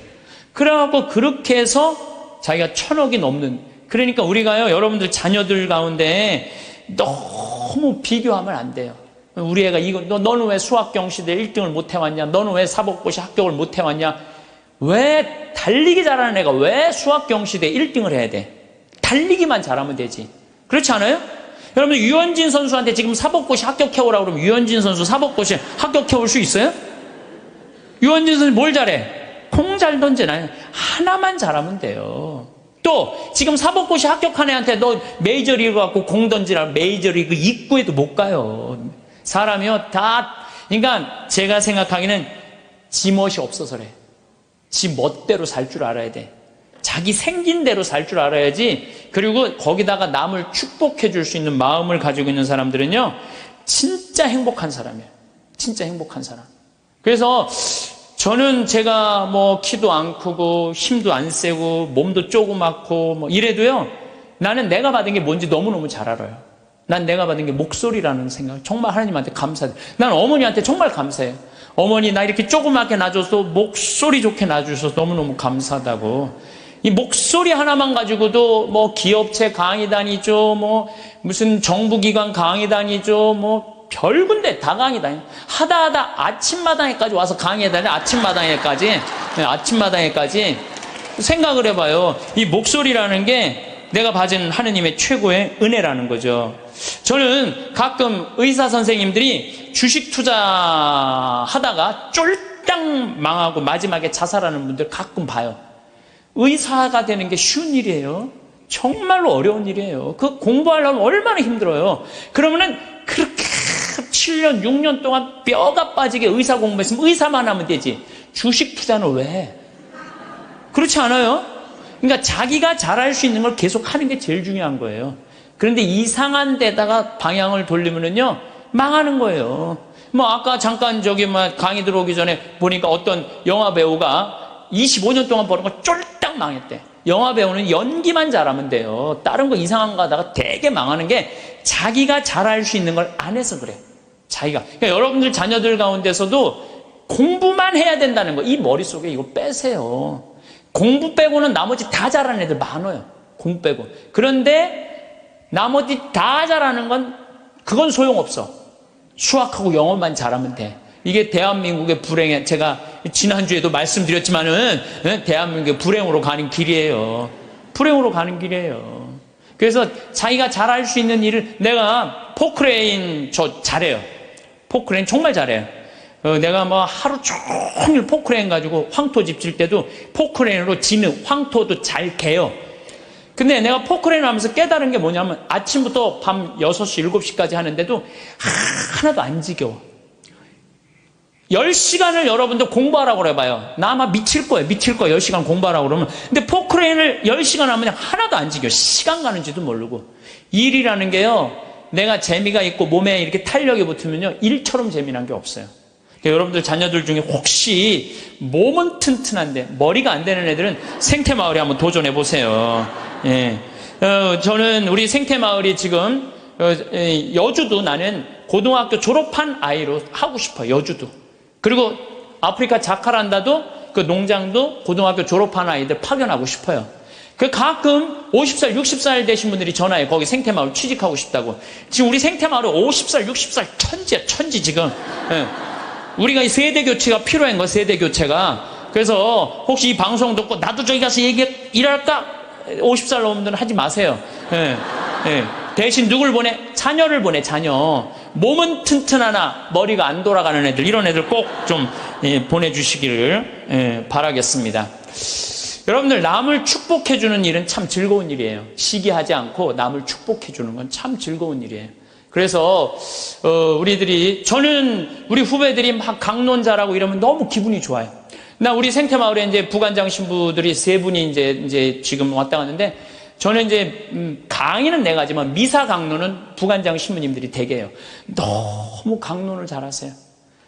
그래갖고 그렇게 해서 자기가 1,000억이 넘는. 그러니까 우리가요, 여러분들 자녀들 가운데 너무 비교하면 안 돼요. 우리 애가 너는 왜 수학경시대 1등을 못 해왔냐? 너는 왜 사법고시 합격을 못 해왔냐? 왜 달리기 잘하는 애가 왜 수학경시대 1등을 해야 돼? 달리기만 잘하면 되지. 그렇지 않아요? 여러분, 유현진 선수한테 지금 사법고시 합격해오라고 그러면 유현진 선수 사법고시 합격해올 수 있어요? 유현진 선수 뭘 잘해? 공 잘 던지나요? 하나만 잘하면 돼요. 또 지금 사법고시 합격한 애한테 너 메이저리그 갖고 공 던지라, 메이저리그 입구에도 못 가요. 사람이요, 다. 그러니까 제가 생각하기는 지멋이 없어서 그래. 지 멋대로 살 줄 알아야 돼. 자기 생긴 대로 살 줄 알아야지. 그리고 거기다가 남을 축복해 줄 수 있는 마음을 가지고 있는 사람들은요, 진짜 행복한 사람이에요. 진짜 행복한 사람. 그래서 저는 제가 뭐 키도 안 크고 힘도 안 세고 몸도 조그맣고 뭐 이래도요, 나는 내가 받은 게 뭔지 너무너무 잘 알아요. 난 내가 받은 게 목소리라는 생각, 정말 하나님한테 감사해요. 난 어머니한테 정말 감사해요. 어머니, 나 이렇게 조그맣게 낳아줘서 목소리 좋게 낳아주셔서 너무너무 감사하다고. 이 목소리 하나만 가지고도 뭐 기업체 강의 다니죠, 뭐 무슨 정부기관 강의 다니죠, 뭐 별군데 다 강의 다니. 하다 아침마당에까지 와서 강의 다니. 아침마당에까지 생각을 해봐요. 이 목소리라는 게 내가 받은 하느님의 최고의 은혜라는 거죠. 저는 가끔 의사 선생님들이 주식 투자하다가 쫄딱 망하고 마지막에 자살하는 분들 가끔 봐요. 의사가 되는 게 쉬운 일이에요. 정말로 어려운 일이에요. 그 공부하려면 얼마나 힘들어요. 그러면은 그렇게 7년, 6년 동안 뼈가 빠지게 의사 공부했으면 의사만 하면 되지. 주식 투자는 왜 해? 그렇지 않아요? 그러니까 자기가 잘할 수 있는 걸 계속 하는 게 제일 중요한 거예요. 그런데 이상한 데다가 방향을 돌리면은요, 망하는 거예요. 뭐 아까 잠깐 강의 들어오기 전에 보니까 어떤 영화 배우가 25년 동안 버는 거 쫄딱 망했대. 영화 배우는 연기만 잘하면 돼요. 다른 거 이상한 거 하다가 되게 망하는 게 자기가 잘할 수 있는 걸 안 해서 그래. 자기가. 그러니까 여러분들 자녀들 가운데서도 공부만 해야 된다는 거, 이 머릿속에 이거 빼세요. 공부 빼고는 나머지 다 잘하는 애들 많아요. 공부 빼고. 그런데 나머지 다 잘하는 건 그건 소용없어. 수학하고 영어만 잘하면 돼. 이게 대한민국의 불행에, 제가 지난주에도 말씀드렸지만은 대한민국의 불행으로 가는 길이에요. 불행으로 가는 길이에요. 그래서 자기가 잘할 수 있는 일을, 내가 포크레인 저 잘해요. 포크레인 정말 잘해요. 내가 뭐 하루 종일 포크레인 가지고 황토 집 질 때도 포크레인으로 지는 황토도 잘 개요. 근데 내가 포크레인 하면서 깨달은 게 뭐냐면 아침부터 밤 6시, 7시까지 하는데도 하나도 안 지겨워. 10시간을 여러분들 공부하라고 그래봐요. 나 아마 미칠 거예요. 10시간 공부하라고 그러면. 근데 포크레인을 10시간 하면 하나도 안 지겨워. 시간 가는지도 모르고. 일이라는 게요, 내가 재미가 있고 몸에 이렇게 탄력이 붙으면요, 일처럼 재미난 게 없어요. 그러니까 여러분들 자녀들 중에 혹시 몸은 튼튼한데 머리가 안 되는 애들은 생태마을에 한번 도전해 보세요. 예. 저는 우리 생태마을이 지금 여주도, 나는 고등학교 졸업한 아이로 하고 싶어요. 여주도. 그리고 아프리카 자카란다도 그 농장도 고등학교 졸업한 아이들 파견하고 싶어요. 그 가끔 50살, 60살 되신 분들이 전화해. 거기 생태마을 취직하고 싶다고. 지금 우리 생태마을은 50살, 60살 천지야, 천지 지금. 예. 우리가 이 세대 교체가 필요한 거야, 세대 교체가. 그래서 혹시 이 방송 듣고 나도 저기 가서 일할까? 50살 넘은 하지 마세요. 예. 예. 대신 누굴 보내? 자녀를 보내, 자녀. 몸은 튼튼하나 머리가 안 돌아가는 애들, 이런 애들 꼭 좀 보내주시기를 바라겠습니다. 여러분들, 남을 축복해주는 일은 참 즐거운 일이에요. 시기하지 않고 남을 축복해주는 건 참 즐거운 일이에요. 그래서 저는 우리 후배들이 막 강론자라고 이러면 너무 기분이 좋아요. 나 우리 생태마을에 이제 부관장 신부들이 3분이 이제 지금 왔다 갔는데, 저는 이제 강의는 내가 하지만 미사 강론은 부관장 신부님들이 되게 해요. 너무 강론을 잘하세요.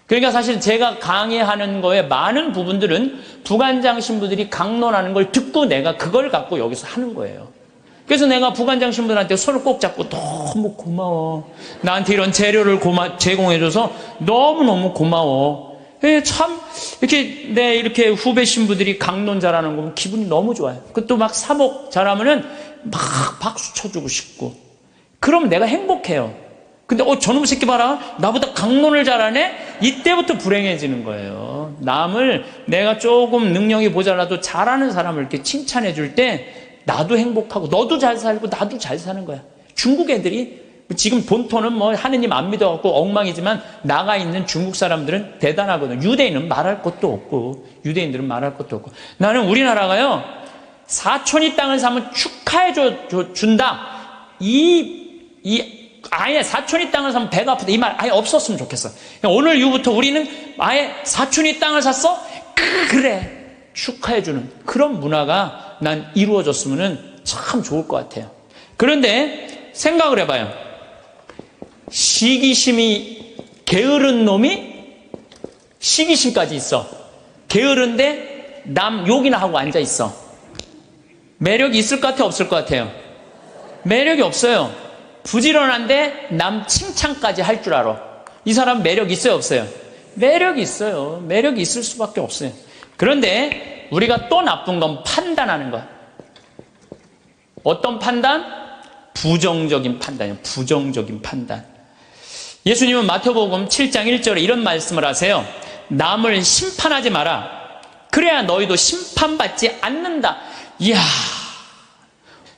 그러니까 사실 제가 강의하는 거에 많은 부분들은 부관장 신부들이 강론하는 걸 듣고 내가 그걸 갖고 여기서 하는 거예요. 그래서 내가 부관장 신부들한테 손을 꼭 잡고 너무 고마워. 나한테 이런 재료를 제공해줘서 너무너무 고마워. 참, 이렇게 후배 신부들이 강론 잘하는 거 보면 기분이 너무 좋아요. 그것도 막 사목 잘하면은 막 박수 쳐주고 싶고. 그럼 내가 행복해요. 근데, 저놈 새끼 봐라. 나보다 강론을 잘하네? 이때부터 불행해지는 거예요. 남을 내가 조금 능력이 모자라도 잘하는 사람을 이렇게 칭찬해 줄 때 나도 행복하고 너도 잘 살고 나도 잘 사는 거야. 중국 애들이 지금 본토는 뭐 하느님 안 믿어갖고 엉망이지만 나가 있는 중국 사람들은 대단하거든. 유대인은 말할 것도 없고, 유대인들은 말할 것도 없고. 나는 우리나라가요, 사촌이 땅을 사면 축하해 준다. 아예 사촌이 땅을 사면 배가 아프다. 이 말 아예 없었으면 좋겠어. 오늘 이후부터 우리는 아예 사촌이 땅을 샀어? 그래. 축하해주는 그런 문화가 난 이루어졌으면 참 좋을 것 같아요. 그런데 생각을 해봐요. 시기심이 게으른 놈이 시기심까지 있어. 게으른데 남 욕이나 하고 앉아 있어. 매력이 있을 것 같아요, 없을 것 같아요? 매력이 없어요. 부지런한데 남 칭찬까지 할 줄 알아. 이 사람 매력 있어요, 없어요? 매력이 있어요. 매력이 있을 수밖에 없어요. 그런데 우리가 또 나쁜 건 판단하는 거야. 어떤 판단? 부정적인 판단이에요. 부정적인 판단. 예수님은 마태복음 7장 1절에 이런 말씀을 하세요. 남을 심판하지 마라. 그래야 너희도 심판받지 않는다. 이야,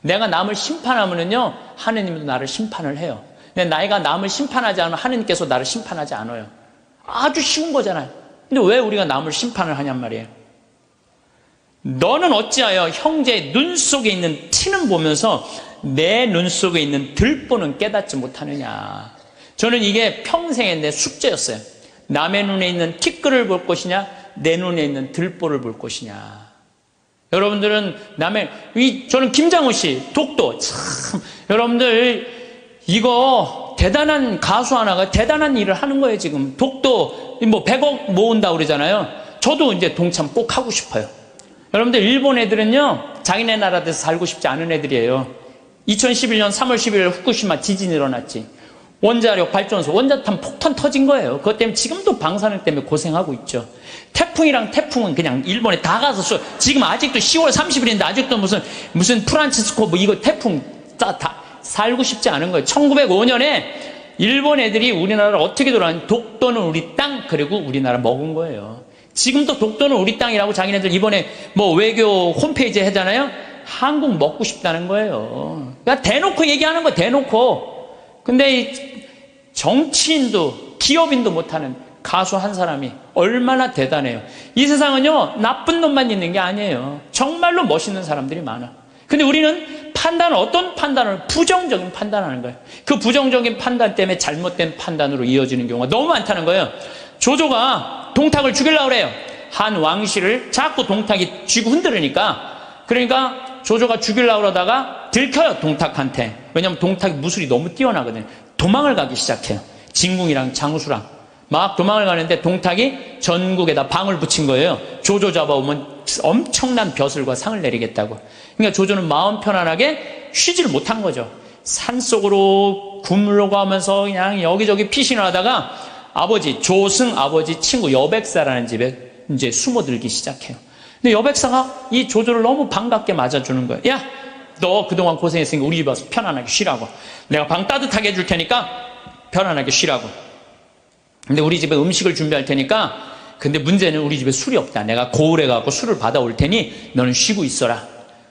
내가 남을 심판하면은요, 하느님도 나를 심판을 해요. 근데 내가 남을 심판하지 않으면 하느님께서 나를 심판하지 않아요. 아주 쉬운 거잖아요. 근데 왜 우리가 남을 심판을 하냔 말이에요. 너는 어찌하여 형제의 눈 속에 있는 티는 보면서 내 눈 속에 있는 들보는 깨닫지 못하느냐. 저는 이게 평생의 내 숙제였어요. 남의 눈에 있는 티끌을 볼 것이냐, 내 눈에 있는 들보를 볼 것이냐. 여러분들은 저는 김장호 씨, 독도, 참, 여러분들, 이거 대단한 가수 하나가 대단한 일을 하는 거예요, 지금. 독도, 100억 모은다 그러잖아요. 저도 이제 동참 꼭 하고 싶어요. 여러분들, 일본 애들은요, 자기네 나라에서 살고 싶지 않은 애들이에요. 2011년 3월 11일 후쿠시마 지진이 일어났지. 원자력 발전소, 원자탄 폭탄 터진 거예요. 그것 때문에 지금도 방사능 때문에 고생하고 있죠. 태풍은 그냥 일본에 다 가서 지금 아직도 10월 30일인데 아직도 무슨 프란치스코 이거 태풍 다 살고 싶지 않은 거예요. 1905년에 일본 애들이 우리나라를 어떻게 돌아왔는지 독도는 우리 땅, 그리고 우리나라 먹은 거예요. 지금도 독도는 우리 땅이라고 자기네들 이번에 외교 홈페이지에 하잖아요. 한국 먹고 싶다는 거예요. 그러니까 대놓고 얘기하는 거예요. 대놓고. 근데 정치인도 기업인도 못하는 가수 한 사람이 얼마나 대단해요. 이 세상은요, 나쁜 놈만 있는 게 아니에요. 정말로 멋있는 사람들이 많아. 근데 우리는 어떤 판단을 부정적인 판단하는 거예요. 그 부정적인 판단 때문에 잘못된 판단으로 이어지는 경우가 너무 많다는 거예요. 조조가 동탁을 죽이려고 그래요. 한 왕실을 자꾸 동탁이 쥐고 흔들으니까. 그러니까 조조가 죽이려고 그러다가 들켜요, 동탁한테. 왜냐면 동탁이 무술이 너무 뛰어나거든요. 도망을 가기 시작해요. 진궁이랑 장수랑 막 도망을 가는데 동탁이 전국에다 방을 붙인 거예요. 조조 잡아오면 엄청난 벼슬과 상을 내리겠다고. 그러니까 조조는 마음 편안하게 쉬지를 못한 거죠. 산속으로 굶으려고 그냥 여기저기 피신을 하다가 조승 아버지 친구 여백사라는 집에 이제 숨어들기 시작해요. 근데 여백사가 이 조조를 너무 반갑게 맞아주는 거예요. 야, 너 그동안 고생했으니까 우리 집 와서 편안하게 쉬라고. 내가 방 따뜻하게 해줄 테니까 편안하게 쉬라고. 근데 우리 집에 음식을 준비할 테니까, 근데 문제는 우리 집에 술이 없다. 내가 고을에 가고 술을 받아올 테니 너는 쉬고 있어라.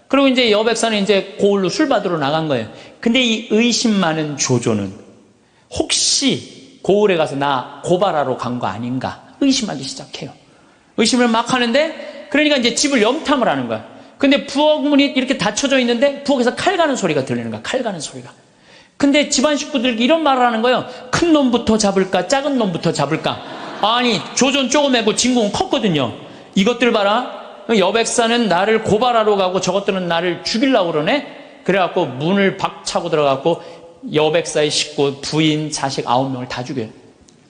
그리고 이제 여백사는 이제 고을로 술 받으러 나간 거예요. 근데 이 의심 많은 조조는 혹시 고을에 가서 나 고발하러 간 거 아닌가 의심하기 시작해요. 의심을 막 하는데, 그러니까 이제 집을 염탐을 하는 거야. 근데 부엌문이 이렇게 닫혀져 있는데 부엌에서 칼 가는 소리가 들리는 거야. 칼 가는 소리가. 근데 집안 식구들이 이런 말을 하는 거예요. 큰 놈부터 잡을까, 작은 놈부터 잡을까. 아니, 조조는 조그매고 진궁은 컸거든요. 이것들 봐라. 여백사는 나를 고발하러 가고 저것들은 나를 죽이려고 그러네. 그래갖고 문을 박차고 들어가고 여백사의 식구, 부인, 자식 9명을 다 죽여요.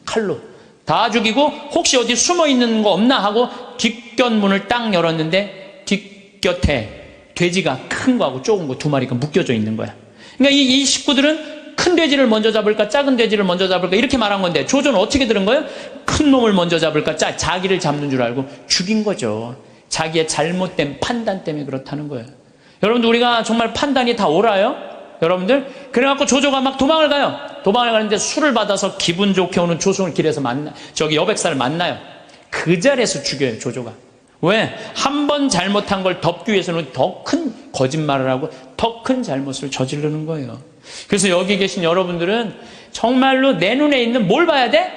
칼로 다 죽이고, 혹시 어디 숨어 있는 거 없나 하고 뒷곁문을 딱 열었는데 뒷곁에 돼지가 큰 거하고 작은 거 2마리가 묶여져 있는 거야. 그러니까 이 식구들은 큰 돼지를 먼저 잡을까, 작은 돼지를 먼저 잡을까, 이렇게 말한 건데, 조조는 어떻게 들은 거예요? 큰 놈을 먼저 잡을까, 자기를 잡는 줄 알고 죽인 거죠. 자기의 잘못된 판단 때문에 그렇다는 거예요. 여러분들, 우리가 정말 판단이 다 옳아요? 여러분들? 그래갖고 조조가 막 도망을 가요. 도망을 가는데 술을 받아서 기분 좋게 오는 조승을 길에서 여백사를 만나요. 그 자리에서 죽여요, 조조가. 왜? 한 번 잘못한 걸 덮기 위해서는 더 큰 거짓말을 하고 더 큰 잘못을 저지르는 거예요. 그래서 여기 계신 여러분들은 정말로 내 눈에 있는 뭘 봐야 돼?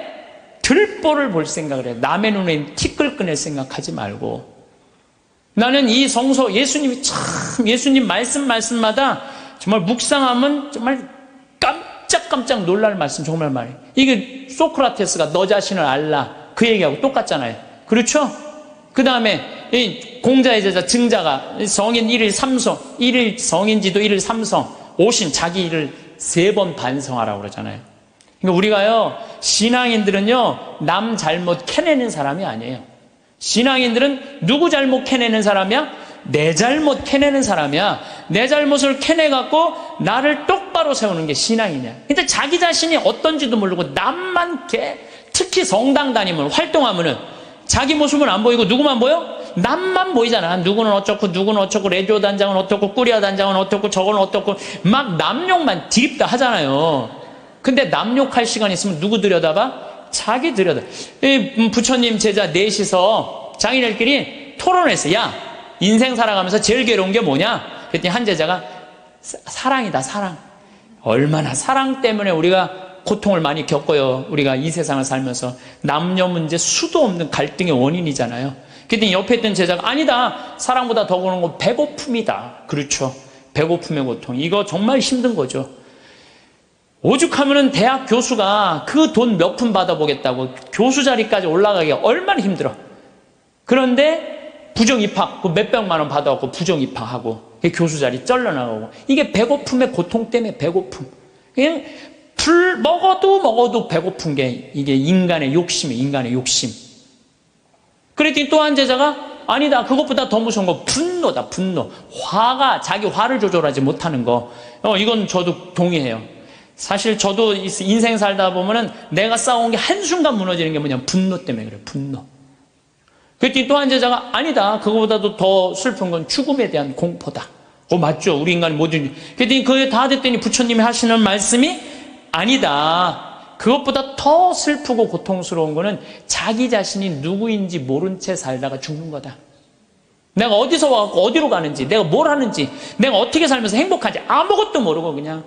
들보를 볼 생각을 해요. 남의 눈에 있는 티끌 꺼낼 생각하지 말고. 나는 이 성서, 예수님 말씀마다 정말 묵상하면 정말 깜짝 놀랄 말씀 정말 말이에요. 이게 소크라테스가 너 자신을 알라 그 얘기하고 똑같잖아요. 그렇죠? 그 다음에 이 공자의 제자 증자가 성인 1일 3성, 1일 성인지도 1일 3성, 오신 자기 일을 3번 반성하라고 그러잖아요. 그러니까 우리가요, 신앙인들은요, 남 잘못 캐내는 사람이 아니에요. 신앙인들은 누구 잘못 캐내는 사람이야? 내 잘못 캐내는 사람이야. 내 잘못을 캐내갖고 나를 똑바로 세우는 게 신앙이냐. 근데 자기 자신이 어떤지도 모르고 남만 특히 성당 다니면, 활동하면은 자기 모습은 안 보이고 누구만 보여? 남만 보이잖아. 누구는 어쩌고, 누구는 어쩌고, 레디오 단장은 어떻고, 꾸리아 단장은 어떻고, 저거는 어떻고, 막 남욕만 드립다 하잖아요. 근데 남욕할 시간 있으면 누구 들여다봐? 자기 들여다. 부처님 제자 넷이서 장인들끼리 토론했어. 야, 인생 살아가면서 제일 괴로운 게 뭐냐? 그랬더니 한 제자가 사랑이다, 사랑. 얼마나 사랑 때문에 우리가 고통을 많이 겪어요. 우리가 이 세상을 살면서. 남녀 문제 수도 없는 갈등의 원인이잖아요. 그랬더니 옆에 있던 제자가 아니다, 사랑보다 더 그런 건 배고픔이다. 그렇죠, 배고픔의 고통. 이거 정말 힘든 거죠. 오죽하면은 대학 교수가 그 돈 몇 푼 받아보겠다고 교수 자리까지 올라가기가 얼마나 힘들어. 그런데 부정 입학, 그 몇백만 원 받아갖고 부정 입학하고 교수 자리 쩔러나가고, 이게 배고픔의 고통 때문에 배고픔. 그냥 먹어도 배고픈 게 이게 인간의 욕심이에요. 인간의 욕심. 그랬더니 또 한 제자가 아니다, 그것보다 더 무서운 거 분노다. 분노. 화가, 자기 화를 조절하지 못하는 거. 이건 저도 동의해요. 사실 저도 인생 살다 보면은 내가 싸운 게 한순간 무너지는 게 뭐냐면 분노 때문에 그래요. 분노. 그랬더니 또 한 제자가 아니다, 그거보다도 더 슬픈 건 죽음에 대한 공포다. 맞죠. 우리 인간이 모든. 그랬더니 그게 다 됐더니 부처님이 하시는 말씀이 아니다, 그것보다 더 슬프고 고통스러운 거는 자기 자신이 누구인지 모른 채 살다가 죽는 거다. 내가 어디서 와갖고 어디로 가는지, 내가 뭘 하는지, 내가 어떻게 살면서 행복한지 아무것도 모르고 그냥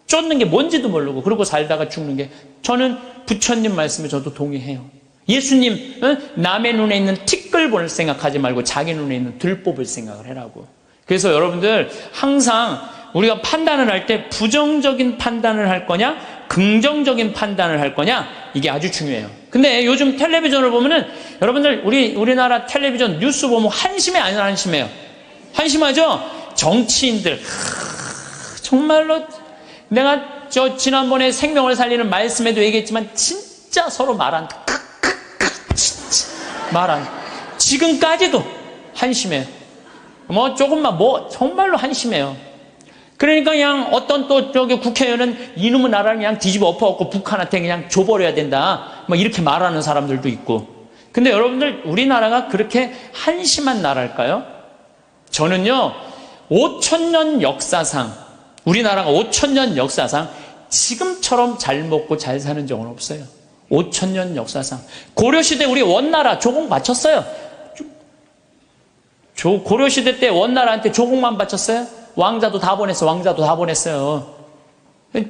쫓는 게 뭔지도 모르고 그러고 살다가 죽는 게, 저는 부처님 말씀에 저도 동의해요. 예수님, 남의 눈에 있는 티끌 볼 생각하지 말고 자기 눈에 있는 들 뽑을 생각을 해라고. 그래서 여러분들 항상 우리가 판단을 할 때 부정적인 판단을 할 거냐 긍정적인 판단을 할 거냐, 이게 아주 중요해요. 근데 요즘 텔레비전을 보면은 여러분들 우리나라 텔레비전 뉴스 보면 한심해 안 한심해요? 한심하죠? 정치인들 정말로 내가 지난번에 생명을 살리는 말씀에도 얘기했지만 진짜 서로 말한 진짜 말한 지금까지도 한심해요. 조금만 정말로 한심해요. 그러니까 그냥 어떤 또 국회의원은 이놈의 나라를 그냥 뒤집어 엎어갖고 북한한테 그냥 줘버려야 된다, 이렇게 말하는 사람들도 있고. 근데 여러분들, 우리나라가 그렇게 한심한 나라일까요? 저는요, 5,000년 역사상, 우리나라가 5,000년 역사상 지금처럼 잘 먹고 잘 사는 적은 없어요. 5,000년 역사상. 고려시대 우리 원나라 조공 바쳤어요. 고려시대 때 원나라한테 조공만 바쳤어요? 왕자도 다 보냈어. 왕자도 다 보냈어요.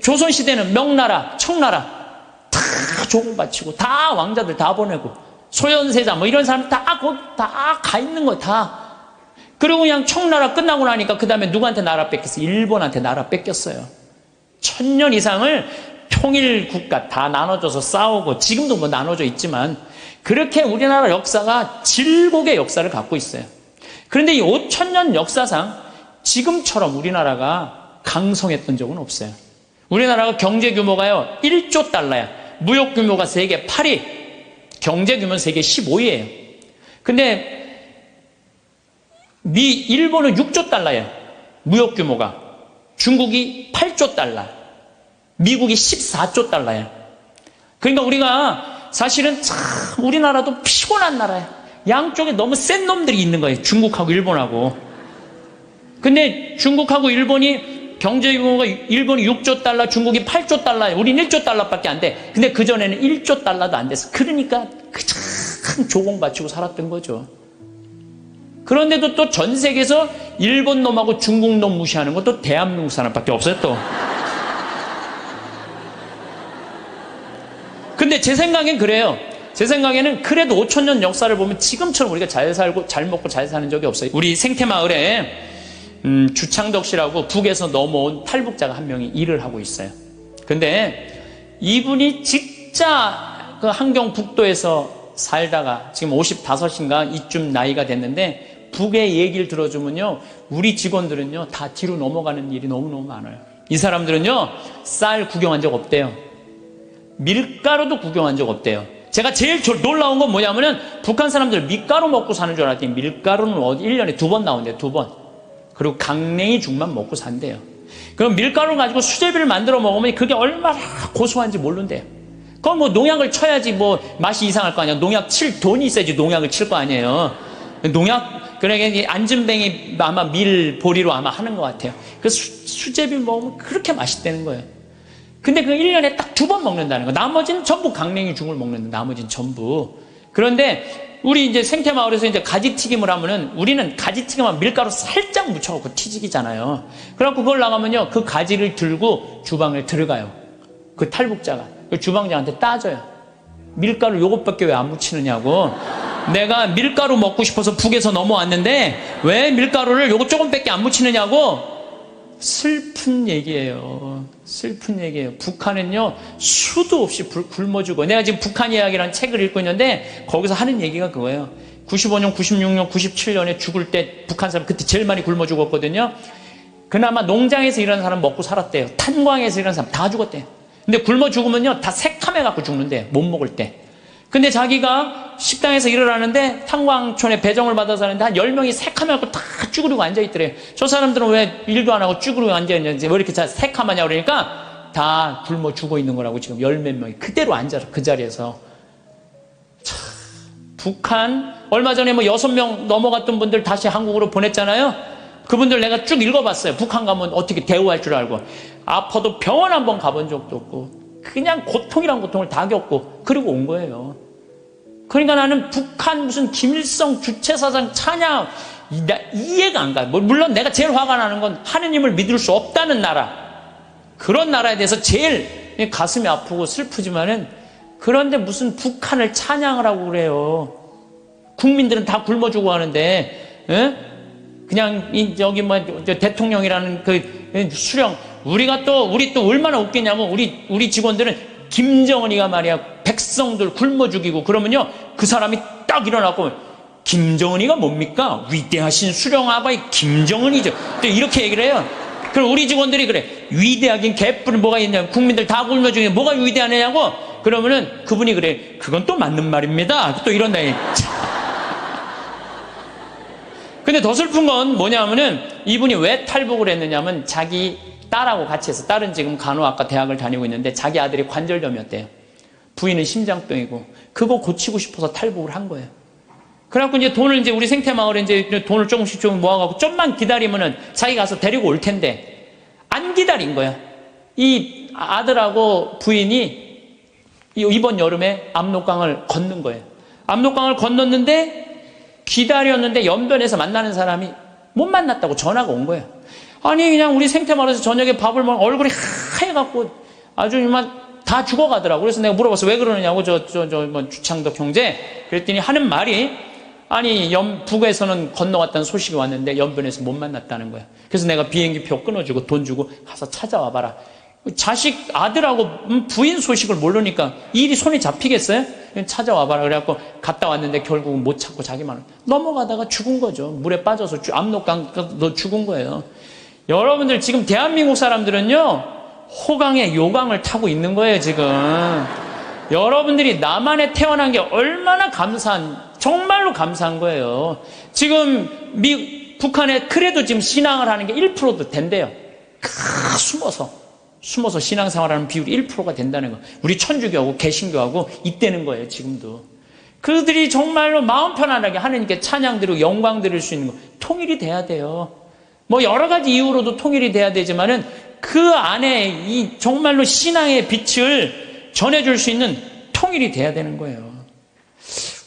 조선시대는 명나라, 청나라 다 조공 바치고 다 왕자들 다 보내고, 소현세자 이런 사람 다 가 있는 거 다. 그리고 그냥 청나라 끝나고 나니까 그 다음에 누구한테 나라 뺏겼어? 일본한테 나라 뺏겼어요. 1000년 이상을 통일 국가 다 나눠줘서 싸우고, 지금도 나눠져 있지만 그렇게 우리나라 역사가 질곡의 역사를 갖고 있어요. 그런데 이 5,000년 역사상 지금처럼 우리나라가 강성했던 적은 없어요. 우리나라가 경제 규모가요 1조 달러야. 무역 규모가 세계 8위, 경제 규모는 세계 15위예요. 근데 일본은 6조 달러예요. 무역 규모가. 중국이 8조 달러, 미국이 14조 달러예요. 그러니까 우리가 사실은 참 우리나라도 피곤한 나라예요. 양쪽에 너무 센 놈들이 있는 거예요. 중국하고 일본하고. 근데 중국하고 일본이 경제 규모가, 일본이 6조 달러, 중국이 8조 달러예요. 우린 1조 달러밖에 안 돼. 근데 그전에는 1조 달러도 안 됐어. 그러니까 큰 조공 바치고 살았던 거죠. 그런데도 또 전 세계에서 일본 놈하고 중국 놈 무시하는 것도 대한민국 사람밖에 없어요, 또. 근데 제 생각엔 그래요. 제 생각에는 그래도 5,000년 역사를 보면 지금처럼 우리가 잘 살고 잘 먹고 잘 사는 적이 없어요. 우리 생태마을에 주창덕 씨라고 북에서 넘어온 탈북자가 한 명이 일을 하고 있어요. 근데 이분이 진짜 그 함경북도에서 살다가 지금 55인가 이쯤 나이가 됐는데, 북의 얘기를 들어주면요, 우리 직원들은요 다 뒤로 넘어가는 일이 너무너무 많아요. 이 사람들은요 쌀 구경한 적 없대요. 밀가루도 구경한 적 없대요. 제가 제일 놀라운 건 뭐냐면은, 북한 사람들 밀가루 먹고 사는 줄 알았더니 밀가루는 1년에 2번 나온대요. 2번. 그리고 강냉이 죽만 먹고 산대요. 그럼 밀가루 가지고 수제비를 만들어 먹으면 그게 얼마나 고소한지 모른대요. 그건 농약을 쳐야지 맛이 이상할 거 아니에요. 농약 칠 돈이 있어야지 농약을 칠 거 아니에요. 그러니까 안전뱅이 아마 밀보리로 아마 하는 것 같아요. 그 수제비 먹으면 그렇게 맛있다는 거예요. 근데 그 1년에 딱 2번 먹는다는 거. 나머지는 전부 강냉이 죽을 먹는데, 나머지는 전부. 그런데 우리 이제 생태마을에서 이제 가지튀김을 하면은, 우리는 가지튀김하면 밀가루 살짝 묻혀갖고 튀기잖아요. 그래갖고 그걸 나가면요, 그 가지를 들고 주방을 들어가요. 그 탈북자가. 그 주방장한테 따져요. 밀가루 요것밖에 왜 안 묻히느냐고. 내가 밀가루 먹고 싶어서 북에서 넘어왔는데 왜 밀가루를 요것 조금밖에 안 묻히느냐고. 슬픈 얘기예요. 슬픈 얘기예요. 북한은요, 수도 없이 굶어 죽어. 내가 지금 북한 이야기라는 책을 읽고 있는데 거기서 하는 얘기가 그거예요. 95년, 96년, 97년에 죽을 때 북한 사람 그때 제일 많이 굶어 죽었거든요. 그나마 농장에서 일하는 사람 먹고 살았대요. 탄광에서 일하는 사람 다 죽었대요. 근데 굶어 죽으면요, 다 새카매갖고 죽는데, 못 먹을 때. 근데 자기가 식당에서 일을 하는데 탄광촌에 배정을 받아서 하는데 한 10명이 새카매갖고 다 쭈그리고 앉아있더래요. 저 사람들은 왜 일도 안 하고 쭈그리고 앉아있는지 왜 이렇게 새카마냐 그러니까 다 굶어 죽어 있는 거라고. 지금 10몇 명이 그대로 앉아서 그 자리에서. 참, 북한 얼마 전에 뭐 6명 넘어갔던 분들 다시 한국으로 보냈잖아요. 그분들 내가 쭉 읽어봤어요. 북한 가면 어떻게 대우할 줄 알고. 아파도 병원 한번 가본 적도 없고 그냥 고통이란 고통을 다 겪고 그리고 온 거예요. 그러니까 나는 북한 무슨 김일성 주체사상 찬양 이해가 안 가요. 물론 내가 제일 화가 나는 건 하느님을 믿을 수 없다는 나라, 그런 나라에 대해서 제일 가슴이 아프고 슬프지만은, 그런데 무슨 북한을 찬양을 하고 그래요. 국민들은 다 굶어 죽어 하는데, 그냥 여기 뭐 대통령이라는 그 수령, 우리 또 얼마나 웃기냐면 우리 직원들은 김정은이가 말이야 백성들 굶어 죽이고 그러면요, 그 사람이 딱 일어나고 김정은이가 뭡니까? 위대하신 수령아바이 김정은이죠. 또 이렇게 얘기를 해요. 그럼 우리 직원들이 그래, 위대하긴 개뿔은 뭐가 있냐, 국민들 다 굶어 죽이고 뭐가 위대하냐고. 그러면은 그분이 그래, 그건 또 맞는 말입니다. 또 이런다. 근데 더 슬픈 건 뭐냐면은 이분이 왜 탈북을 했느냐면 자기 딸하고 같이 해서, 딸은 지금 간호학과 대학을 다니고 있는데 자기 아들이 관절염이었대요. 부인은 심장병이고 그거 고치고 싶어서 탈북을 한 거예요. 그래갖고 이제 돈을 우리 생태마을에 이제 돈을 조금씩 좀 모아갖고 좀만 기다리면은 자기가 가서 데리고 올 텐데 안 기다린 거야. 이 아들하고 부인이 이번 여름에 압록강을 건넌 거예요. 압록강을 건넜는데 기다렸는데 연변에서 만나는 사람이 못 만났다고 전화가 온 거예요. 아니 그냥 우리 생태마을에서 저녁에 밥을 먹으면 얼굴이 하얘갖고 아주 이만 다 죽어가더라고. 그래서 내가 물어봤어. 왜 그러느냐고. 뭐 주창덕 형제. 그랬더니 하는 말이, 아니 북에서는 건너갔다는 소식이 왔는데 연변에서 못 만났다는 거야. 그래서 내가 비행기표 끊어주고 돈 주고 가서 찾아와 봐라. 자식 아들하고 부인 소식을 모르니까 일이 손에 잡히겠어요? 찾아와 봐라. 그래갖고 갔다 왔는데 결국은 못 찾고 자기만 넘어가다가 죽은 거죠. 물에 빠져서 압록강도 죽은 거예요. 여러분들 지금 대한민국 사람들은요, 호강에 요강을 타고 있는 거예요 지금. 여러분들이 남한에 태어난 게 얼마나 정말로 감사한 거예요. 지금 북한에 그래도 지금 신앙을 하는 게 1%도 된대요. 숨어서 신앙생활하는 비율이 1%가 된다는 거. 우리 천주교하고 개신교하고 있다는 거예요 지금도. 그들이 정말로 마음 편안하게 하나님께 찬양 드리고 영광 드릴 수 있는 거, 통일이 돼야 돼요. 뭐 여러 가지 이유로도 통일이 돼야 되지만은 그 안에 이 정말로 신앙의 빛을 전해줄 수 있는 통일이 돼야 되는 거예요.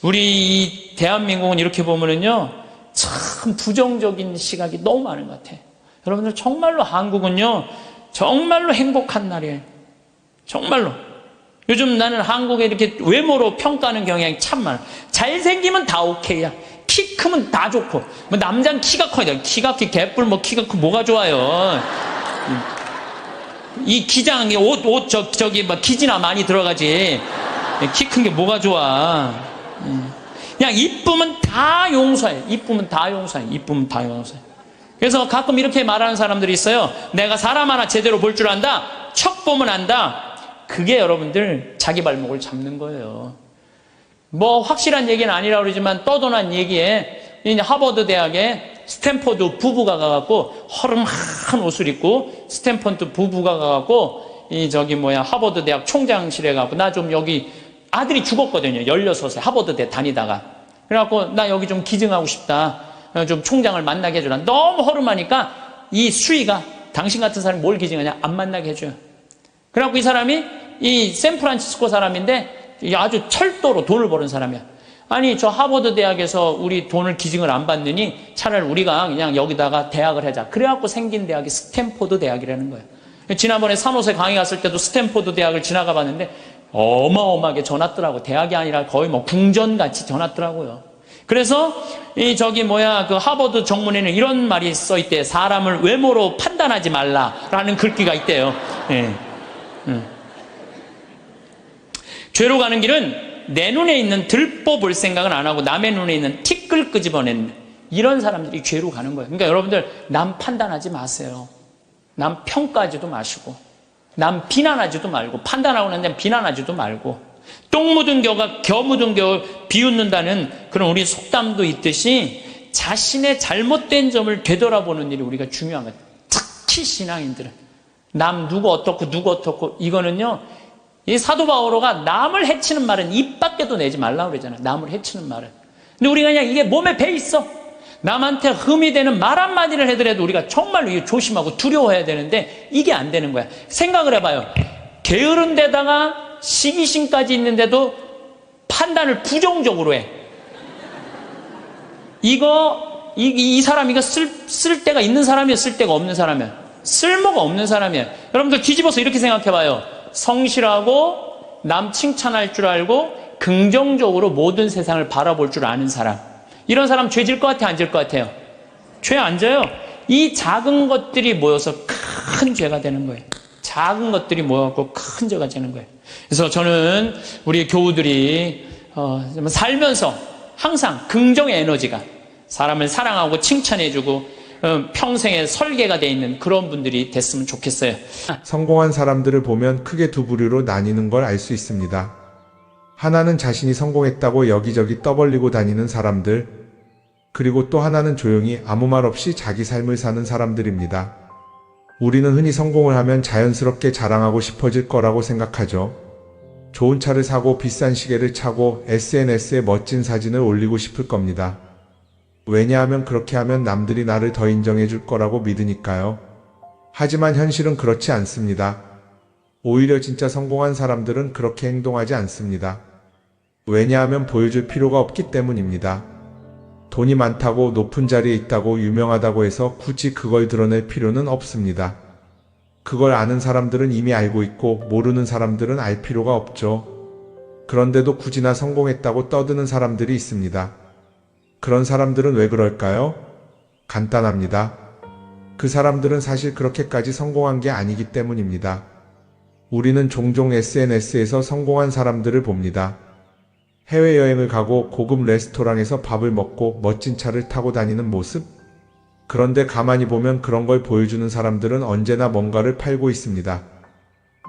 우리 이 대한민국은 이렇게 보면은요, 참 부정적인 시각이 너무 많은 것 같아요. 여러분들 정말로 한국은요, 정말로 행복한 나라예요. 정말로. 요즘 나는 한국에 이렇게 외모로 평가하는 경향이 참 많아. 잘생기면 다 오케이야. 키 크면 다 좋고, 뭐 남자는 키가 커야, 키가 개뿔 뭐 키가 크 뭐가 좋아요. 이 기장 저기 막 기지나 많이 들어가지. 키 큰 게 뭐가 좋아. 그냥 이쁘면 다 용서해. 이쁘면 다 용서해. 이쁘면 다 용서해. 그래서 가끔 이렇게 말하는 사람들이 있어요. 내가 사람 하나 제대로 볼 줄 안다. 척 보면 안다. 그게 여러분들 자기 발목을 잡는 거예요. 뭐 확실한 얘기는 아니라 그러지만 떠도난 얘기에 이제 하버드 대학에 스탠포드 부부가 가갖고 허름한 옷을 입고 스탠포드 부부가 가갖고 하버드 대학 총장실에 가고, 나 좀 여기 아들이 죽었거든요. 16세 하버드 대 다니다가. 그래갖고 나 여기 좀 기증하고 싶다. 좀 총장을 만나게 해주라. 너무 허름하니까 이 수위가, 당신 같은 사람이 뭘 기증하냐? 안 만나게 해줘요. 그래갖고 이 사람이 이 샌프란시스코 사람인데 아주 철도로 돈을 버는 사람이야. 아니 저 하버드 대학에서 우리 돈을 기증을 안 받느니 차라리 우리가 그냥 여기다가 대학을 하자. 그래갖고 생긴 대학이 스탠포드 대학이라는 거예요. 지난번에 산호세 강의 갔을 때도 스탠포드 대학을 지나가 봤는데 어마어마하게 져놨더라고. 대학이 아니라 거의 뭐 궁전같이 져놨더라고요. 그래서 그 하버드 정문에는 이런 말이 써 있대. 사람을 외모로 판단하지 말라라는 글귀가 있대요. 예. 죄로 가는 길은 내 눈에 있는 들보 볼 생각은 안 하고 남의 눈에 있는 티끌 끄집어내는 이런 사람들이 죄로 가는 거예요. 그러니까 여러분들 남 판단하지 마세요. 남 평가하지도 마시고 남 비난하지도 말고 판단하고 난 다음에 비난하지도 말고 똥 묻은 겨 묻은 겨 비웃는다는 그런 우리 속담도 있듯이 자신의 잘못된 점을 되돌아보는 일이 우리가 중요한 거예요. 특히 신앙인들은 남 누구 어떻고 이거는요, 이 사도 바오로가 남을 해치는 말은 입 밖에도 내지 말라고 그러잖아요. 남을 해치는 말은. 근데 우리가 그냥 이게 몸에 배 있어. 남한테 흠이 되는 말 한마디를 하더라도 우리가 정말로 이거 조심하고 두려워해야 되는데 이게 안 되는 거야. 생각을 해봐요. 게으른 데다가 시기심까지 있는데도 판단을 부정적으로 해. 이 사람 이거 쓸 데가 있는 사람이야, 쓸 데가 없는 사람이야. 쓸모가 없는 사람이야. 여러분들 뒤집어서 이렇게 생각해봐요. 성실하고 남 칭찬할 줄 알고 긍정적으로 모든 세상을 바라볼 줄 아는 사람. 이런 사람 죄 질 것 같아, 안 질 것 같아요? 죄 안 져요. 이 작은 것들이 모여서 큰 죄가 되는 거예요. 작은 것들이 모여갖고 큰 죄가 되는 거예요. 그래서 저는 우리 교우들이 살면서 항상 긍정의 에너지가 사람을 사랑하고 칭찬해주고 평생의 설계가 돼 있는 그런 분들이 됐으면 좋겠어요. 성공한 사람들을 보면 크게 두 부류로 나뉘는 걸 알 수 있습니다. 하나는 자신이 성공했다고 여기저기 떠벌리고 다니는 사람들, 그리고 또 하나는 조용히 아무 말 없이 자기 삶을 사는 사람들입니다. 우리는 흔히 성공을 하면 자연스럽게 자랑하고 싶어질 거라고 생각하죠. 좋은 차를 사고 비싼 시계를 차고 SNS에 멋진 사진을 올리고 싶을 겁니다. 왜냐하면 그렇게 하면 남들이 나를 더 인정해 줄 거라고 믿으니까요. 하지만 현실은 그렇지 않습니다. 오히려 진짜 성공한 사람들은 그렇게 행동하지 않습니다. 왜냐하면 보여줄 필요가 없기 때문입니다. 돈이 많다고 높은 자리에 있다고 유명하다고 해서 굳이 그걸 드러낼 필요는 없습니다. 그걸 아는 사람들은 이미 알고 있고 모르는 사람들은 알 필요가 없죠. 그런데도 굳이나 성공했다고 떠드는 사람들이 있습니다. 그런 사람들은 왜 그럴까요? 간단합니다. 그 사람들은 사실 그렇게까지 성공한 게 아니기 때문입니다. 우리는 종종 SNS에서 성공한 사람들을 봅니다. 해외여행을 가고 고급 레스토랑에서 밥을 먹고 멋진 차를 타고 다니는 모습? 그런데 가만히 보면 그런 걸 보여주는 사람들은 언제나 뭔가를 팔고 있습니다.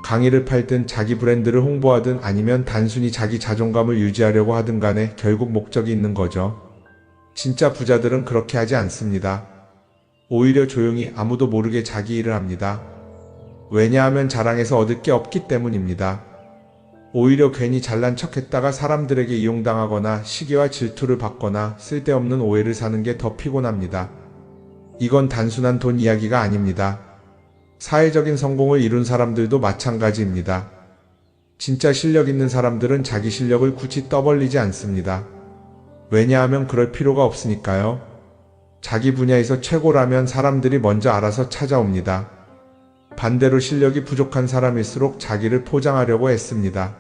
강의를 팔든 자기 브랜드를 홍보하든 아니면 단순히 자기 자존감을 유지하려고 하든 간에 결국 목적이 있는 거죠. 진짜 부자들은 그렇게 하지 않습니다. 오히려 조용히 아무도 모르게 자기 일을 합니다. 왜냐하면 자랑해서 얻을 게 없기 때문입니다. 오히려 괜히 잘난 척했다가 사람들에게 이용당하거나 시기와 질투를 받거나 쓸데없는 오해를 사는 게 더 피곤합니다. 이건 단순한 돈 이야기가 아닙니다. 사회적인 성공을 이룬 사람들도 마찬가지입니다. 진짜 실력 있는 사람들은 자기 실력을 굳이 떠벌리지 않습니다. 왜냐하면 그럴 필요가 없으니까요. 자기 분야에서 최고라면 사람들이 먼저 알아서 찾아옵니다. 반대로 실력이 부족한 사람일수록 자기를 포장하려고 애씁니다.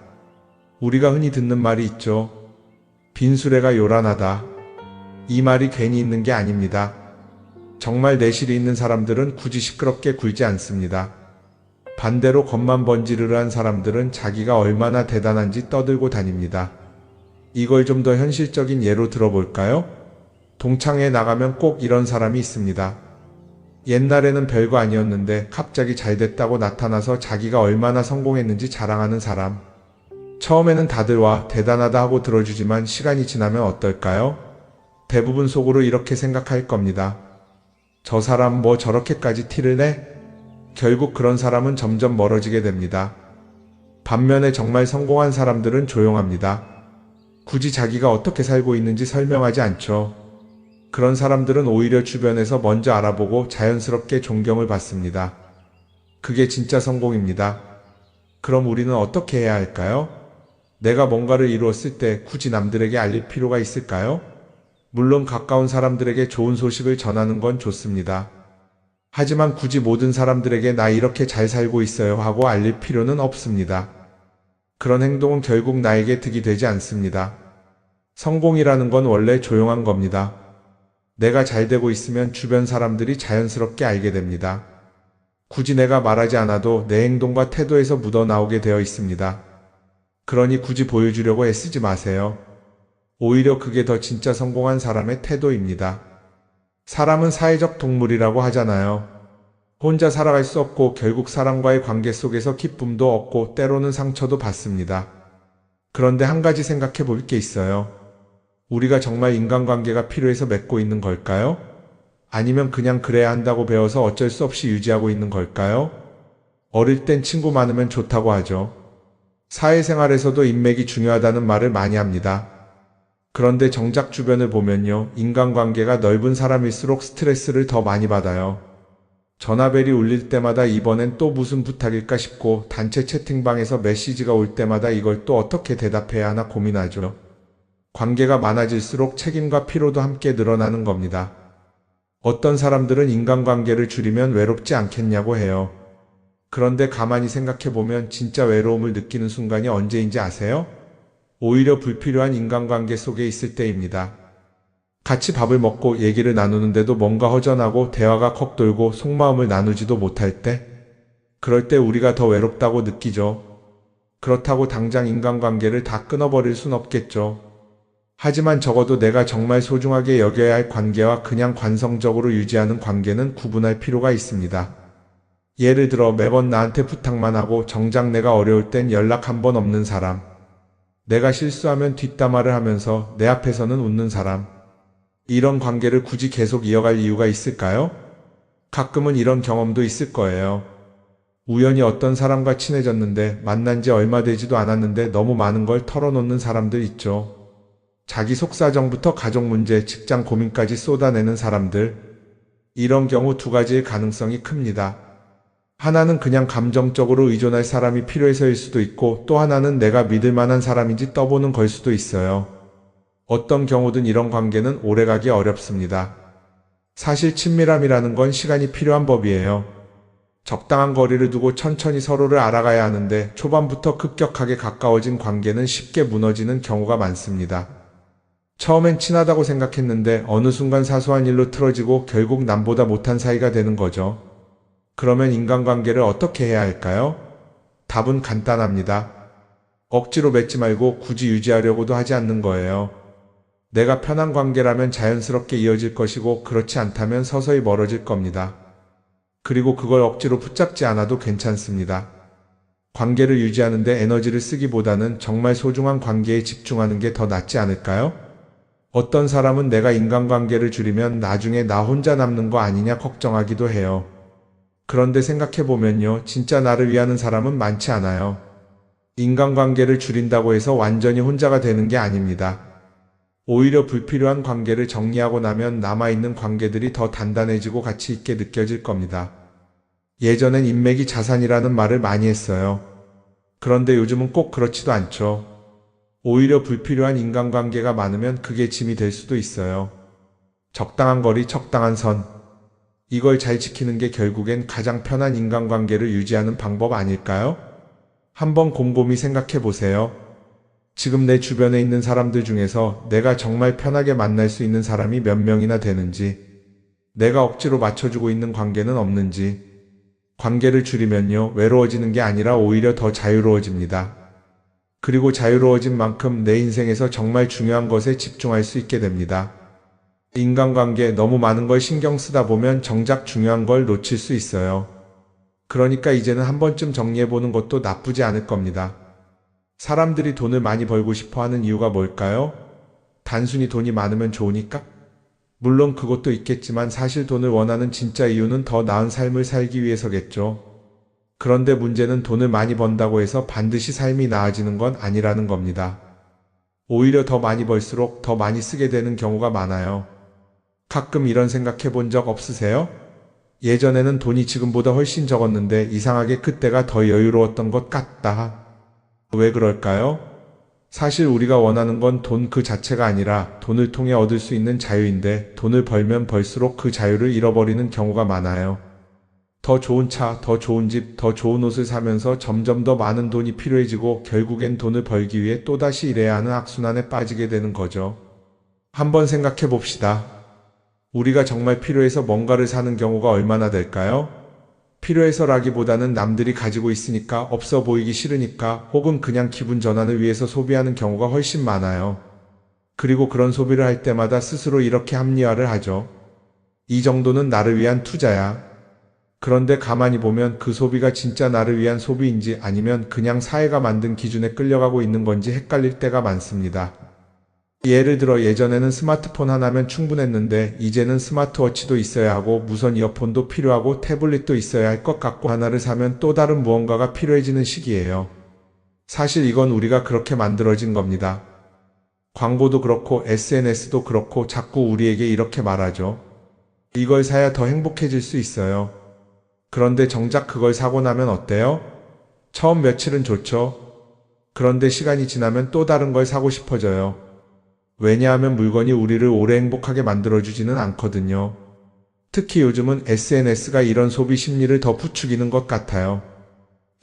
우리가 흔히 듣는 말이 있죠. 빈수레가 요란하다. 이 말이 괜히 있는 게 아닙니다. 정말 내실이 있는 사람들은 굳이 시끄럽게 굴지 않습니다. 반대로 겉만 번지르르한 사람들은 자기가 얼마나 대단한지 떠들고 다닙니다. 이걸 좀 더 현실적인 예로 들어볼까요? 동창회에 나가면 꼭 이런 사람이 있습니다. 옛날에는 별거 아니었는데 갑자기 잘 됐다고 나타나서 자기가 얼마나 성공했는지 자랑하는 사람. 처음에는 다들 와 대단하다 하고 들어주지만 시간이 지나면 어떨까요? 대부분 속으로 이렇게 생각할 겁니다. 저 사람 뭐 저렇게까지 티를 내? 결국 그런 사람은 점점 멀어지게 됩니다. 반면에 정말 성공한 사람들은 조용합니다. 굳이 자기가 어떻게 살고 있는지 설명하지 않죠. 그런 사람들은 오히려 주변에서 먼저 알아보고 자연스럽게 존경을 받습니다. 그게 진짜 성공입니다. 그럼 우리는 어떻게 해야 할까요? 내가 뭔가를 이루었을 때 굳이 남들에게 알릴 필요가 있을까요? 물론 가까운 사람들에게 좋은 소식을 전하는 건 좋습니다. 하지만 굳이 모든 사람들에게 나 이렇게 잘 살고 있어요 하고 알릴 필요는 없습니다. 그런 행동은 결국 나에게 득이 되지 않습니다. 성공이라는 건 원래 조용한 겁니다. 내가 잘 되고 있으면 주변 사람들이 자연스럽게 알게 됩니다. 굳이 내가 말하지 않아도 내 행동과 태도에서 묻어나오게 되어 있습니다. 그러니 굳이 보여주려고 애쓰지 마세요. 오히려 그게 더 진짜 성공한 사람의 태도입니다. 사람은 사회적 동물이라고 하잖아요. 혼자 살아갈 수 없고 결국 사람과의 관계 속에서 기쁨도 얻고 때로는 상처도 받습니다. 그런데 한 가지 생각해 볼 게 있어요. 우리가 정말 인간관계가 필요해서 맺고 있는 걸까요? 아니면 그냥 그래야 한다고 배워서 어쩔 수 없이 유지하고 있는 걸까요? 어릴 땐 친구 많으면 좋다고 하죠. 사회생활에서도 인맥이 중요하다는 말을 많이 합니다. 그런데 정작 주변을 보면요, 인간관계가 넓은 사람일수록 스트레스를 더 많이 받아요. 전화벨이 울릴 때마다 이번엔 또 무슨 부탁일까 싶고 단체 채팅방에서 메시지가 올 때마다 이걸 또 어떻게 대답해야 하나 고민하죠. 관계가 많아질수록 책임과 피로도 함께 늘어나는 겁니다. 어떤 사람들은 인간관계를 줄이면 외롭지 않겠냐고 해요. 그런데 가만히 생각해보면 진짜 외로움을 느끼는 순간이 언제인지 아세요? 오히려 불필요한 인간관계 속에 있을 때입니다. 같이 밥을 먹고 얘기를 나누는데도 뭔가 허전하고 대화가 컥 돌고 속마음을 나누지도 못할 때, 그럴 때 우리가 더 외롭다고 느끼죠. 그렇다고 당장 인간관계를 다 끊어버릴 순 없겠죠. 하지만 적어도 내가 정말 소중하게 여겨야 할 관계와 그냥 관성적으로 유지하는 관계는 구분할 필요가 있습니다. 예를 들어 매번 나한테 부탁만 하고 정작 내가 어려울 땐 연락 한 번 없는 사람. 내가 실수하면 뒷담화를 하면서 내 앞에서는 웃는 사람. 이런 관계를 굳이 계속 이어갈 이유가 있을까요? 가끔은 이런 경험도 있을 거예요. 우연히 어떤 사람과 친해졌는데 만난 지 얼마 되지도 않았는데 너무 많은 걸 털어놓는 사람들 있죠. 자기 속사정부터 가족 문제, 직장 고민까지 쏟아내는 사람들. 이런 경우 두 가지의 가능성이 큽니다. 하나는 그냥 감정적으로 의존할 사람이 필요해서일 수도 있고 또 하나는 내가 믿을 만한 사람인지 떠보는 걸 수도 있어요. 어떤 경우든 이런 관계는 오래가기 어렵습니다. 사실 친밀함이라는 건 시간이 필요한 법이에요. 적당한 거리를 두고 천천히 서로를 알아가야 하는데 초반부터 급격하게 가까워진 관계는 쉽게 무너지는 경우가 많습니다. 처음엔 친하다고 생각했는데 어느 순간 사소한 일로 틀어지고 결국 남보다 못한 사이가 되는 거죠. 그러면 인간관계를 어떻게 해야 할까요? 답은 간단합니다. 억지로 맺지 말고 굳이 유지하려고도 하지 않는 거예요. 내가 편한 관계라면 자연스럽게 이어질 것이고 그렇지 않다면 서서히 멀어질 겁니다. 그리고 그걸 억지로 붙잡지 않아도 괜찮습니다. 관계를 유지하는데 에너지를 쓰기보다는 정말 소중한 관계에 집중하는 게 더 낫지 않을까요? 어떤 사람은 내가 인간관계를 줄이면 나중에 나 혼자 남는 거 아니냐 걱정하기도 해요. 그런데 생각해보면요, 진짜 나를 위하는 사람은 많지 않아요. 인간관계를 줄인다고 해서 완전히 혼자가 되는 게 아닙니다. 오히려 불필요한 관계를 정리하고 나면 남아있는 관계들이 더 단단해지고 가치 있게 느껴질 겁니다. 예전엔 인맥이 자산이라는 말을 많이 했어요. 그런데 요즘은 꼭 그렇지도 않죠. 오히려 불필요한 인간관계가 많으면 그게 짐이 될 수도 있어요. 적당한 거리, 적당한 선. 이걸 잘 지키는 게 결국엔 가장 편한 인간관계를 유지하는 방법 아닐까요? 한번 곰곰이 생각해 보세요. 지금 내 주변에 있는 사람들 중에서 내가 정말 편하게 만날 수 있는 사람이 몇 명이나 되는지, 내가 억지로 맞춰주고 있는 관계는 없는지. 관계를 줄이면요, 외로워지는 게 아니라 오히려 더 자유로워집니다. 그리고 자유로워진 만큼 내 인생에서 정말 중요한 것에 집중할 수 있게 됩니다. 인간관계 너무 많은 걸 신경 쓰다 보면 정작 중요한 걸 놓칠 수 있어요. 그러니까 이제는 한 번쯤 정리해보는 것도 나쁘지 않을 겁니다. 사람들이 돈을 많이 벌고 싶어 하는 이유가 뭘까요? 단순히 돈이 많으면 좋으니까? 물론 그것도 있겠지만 사실 돈을 원하는 진짜 이유는 더 나은 삶을 살기 위해서겠죠. 그런데 문제는 돈을 많이 번다고 해서 반드시 삶이 나아지는 건 아니라는 겁니다. 오히려 더 많이 벌수록 더 많이 쓰게 되는 경우가 많아요. 가끔 이런 생각해 본 적 없으세요? 예전에는 돈이 지금보다 훨씬 적었는데 이상하게 그때가 더 여유로웠던 것 같다. 왜 그럴까요? 사실 우리가 원하는 건 돈 그 자체가 아니라 돈을 통해 얻을 수 있는 자유인데 돈을 벌면 벌수록 그 자유를 잃어버리는 경우가 많아요. 더 좋은 차, 더 좋은 집, 더 좋은 옷을 사면서 점점 더 많은 돈이 필요해지고 결국엔 돈을 벌기 위해 또다시 일해야 하는 악순환에 빠지게 되는 거죠. 한번 생각해 봅시다. 우리가 정말 필요해서 뭔가를 사는 경우가 얼마나 될까요? 필요해서라기보다는 남들이 가지고 있으니까, 없어 보이기 싫으니까, 혹은 그냥 기분 전환을 위해서 소비하는 경우가 훨씬 많아요. 그리고 그런 소비를 할 때마다 스스로 이렇게 합리화를 하죠. 이 정도는 나를 위한 투자야. 그런데 가만히 보면 그 소비가 진짜 나를 위한 소비인지 아니면 그냥 사회가 만든 기준에 끌려가고 있는 건지 헷갈릴 때가 많습니다. 예를 들어 예전에는 스마트폰 하나면 충분했는데 이제는 스마트워치도 있어야 하고 무선 이어폰도 필요하고 태블릿도 있어야 할 것 같고, 하나를 사면 또 다른 무언가가 필요해지는 시기예요. 사실 이건 우리가 그렇게 만들어진 겁니다. 광고도 그렇고 SNS도 그렇고 자꾸 우리에게 이렇게 말하죠. 이걸 사야 더 행복해질 수 있어요. 그런데 정작 그걸 사고 나면 어때요? 처음 며칠은 좋죠. 그런데 시간이 지나면 또 다른 걸 사고 싶어져요. 왜냐하면 물건이 우리를 오래 행복하게 만들어주지는 않거든요. 특히 요즘은 SNS가 이런 소비 심리를 더 부추기는 것 같아요.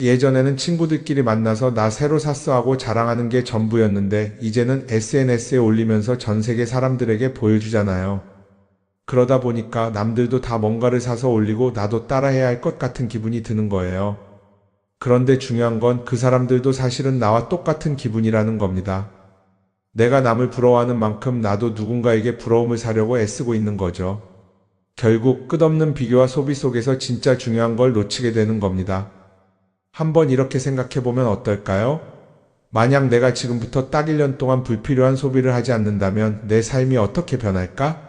예전에는 친구들끼리 만나서 나 새로 샀어 하고 자랑하는 게 전부였는데 이제는 SNS에 올리면서 전 세계 사람들에게 보여주잖아요. 그러다 보니까 남들도 다 뭔가를 사서 올리고 나도 따라해야 할 것 같은 기분이 드는 거예요. 그런데 중요한 건 그 사람들도 사실은 나와 똑같은 기분이라는 겁니다. 내가 남을 부러워하는 만큼 나도 누군가에게 부러움을 사려고 애쓰고 있는 거죠. 결국 끝없는 비교와 소비 속에서 진짜 중요한 걸 놓치게 되는 겁니다. 한번 이렇게 생각해보면 어떨까요? 만약 내가 지금부터 딱 1년 동안 불필요한 소비를 하지 않는다면 내 삶이 어떻게 변할까?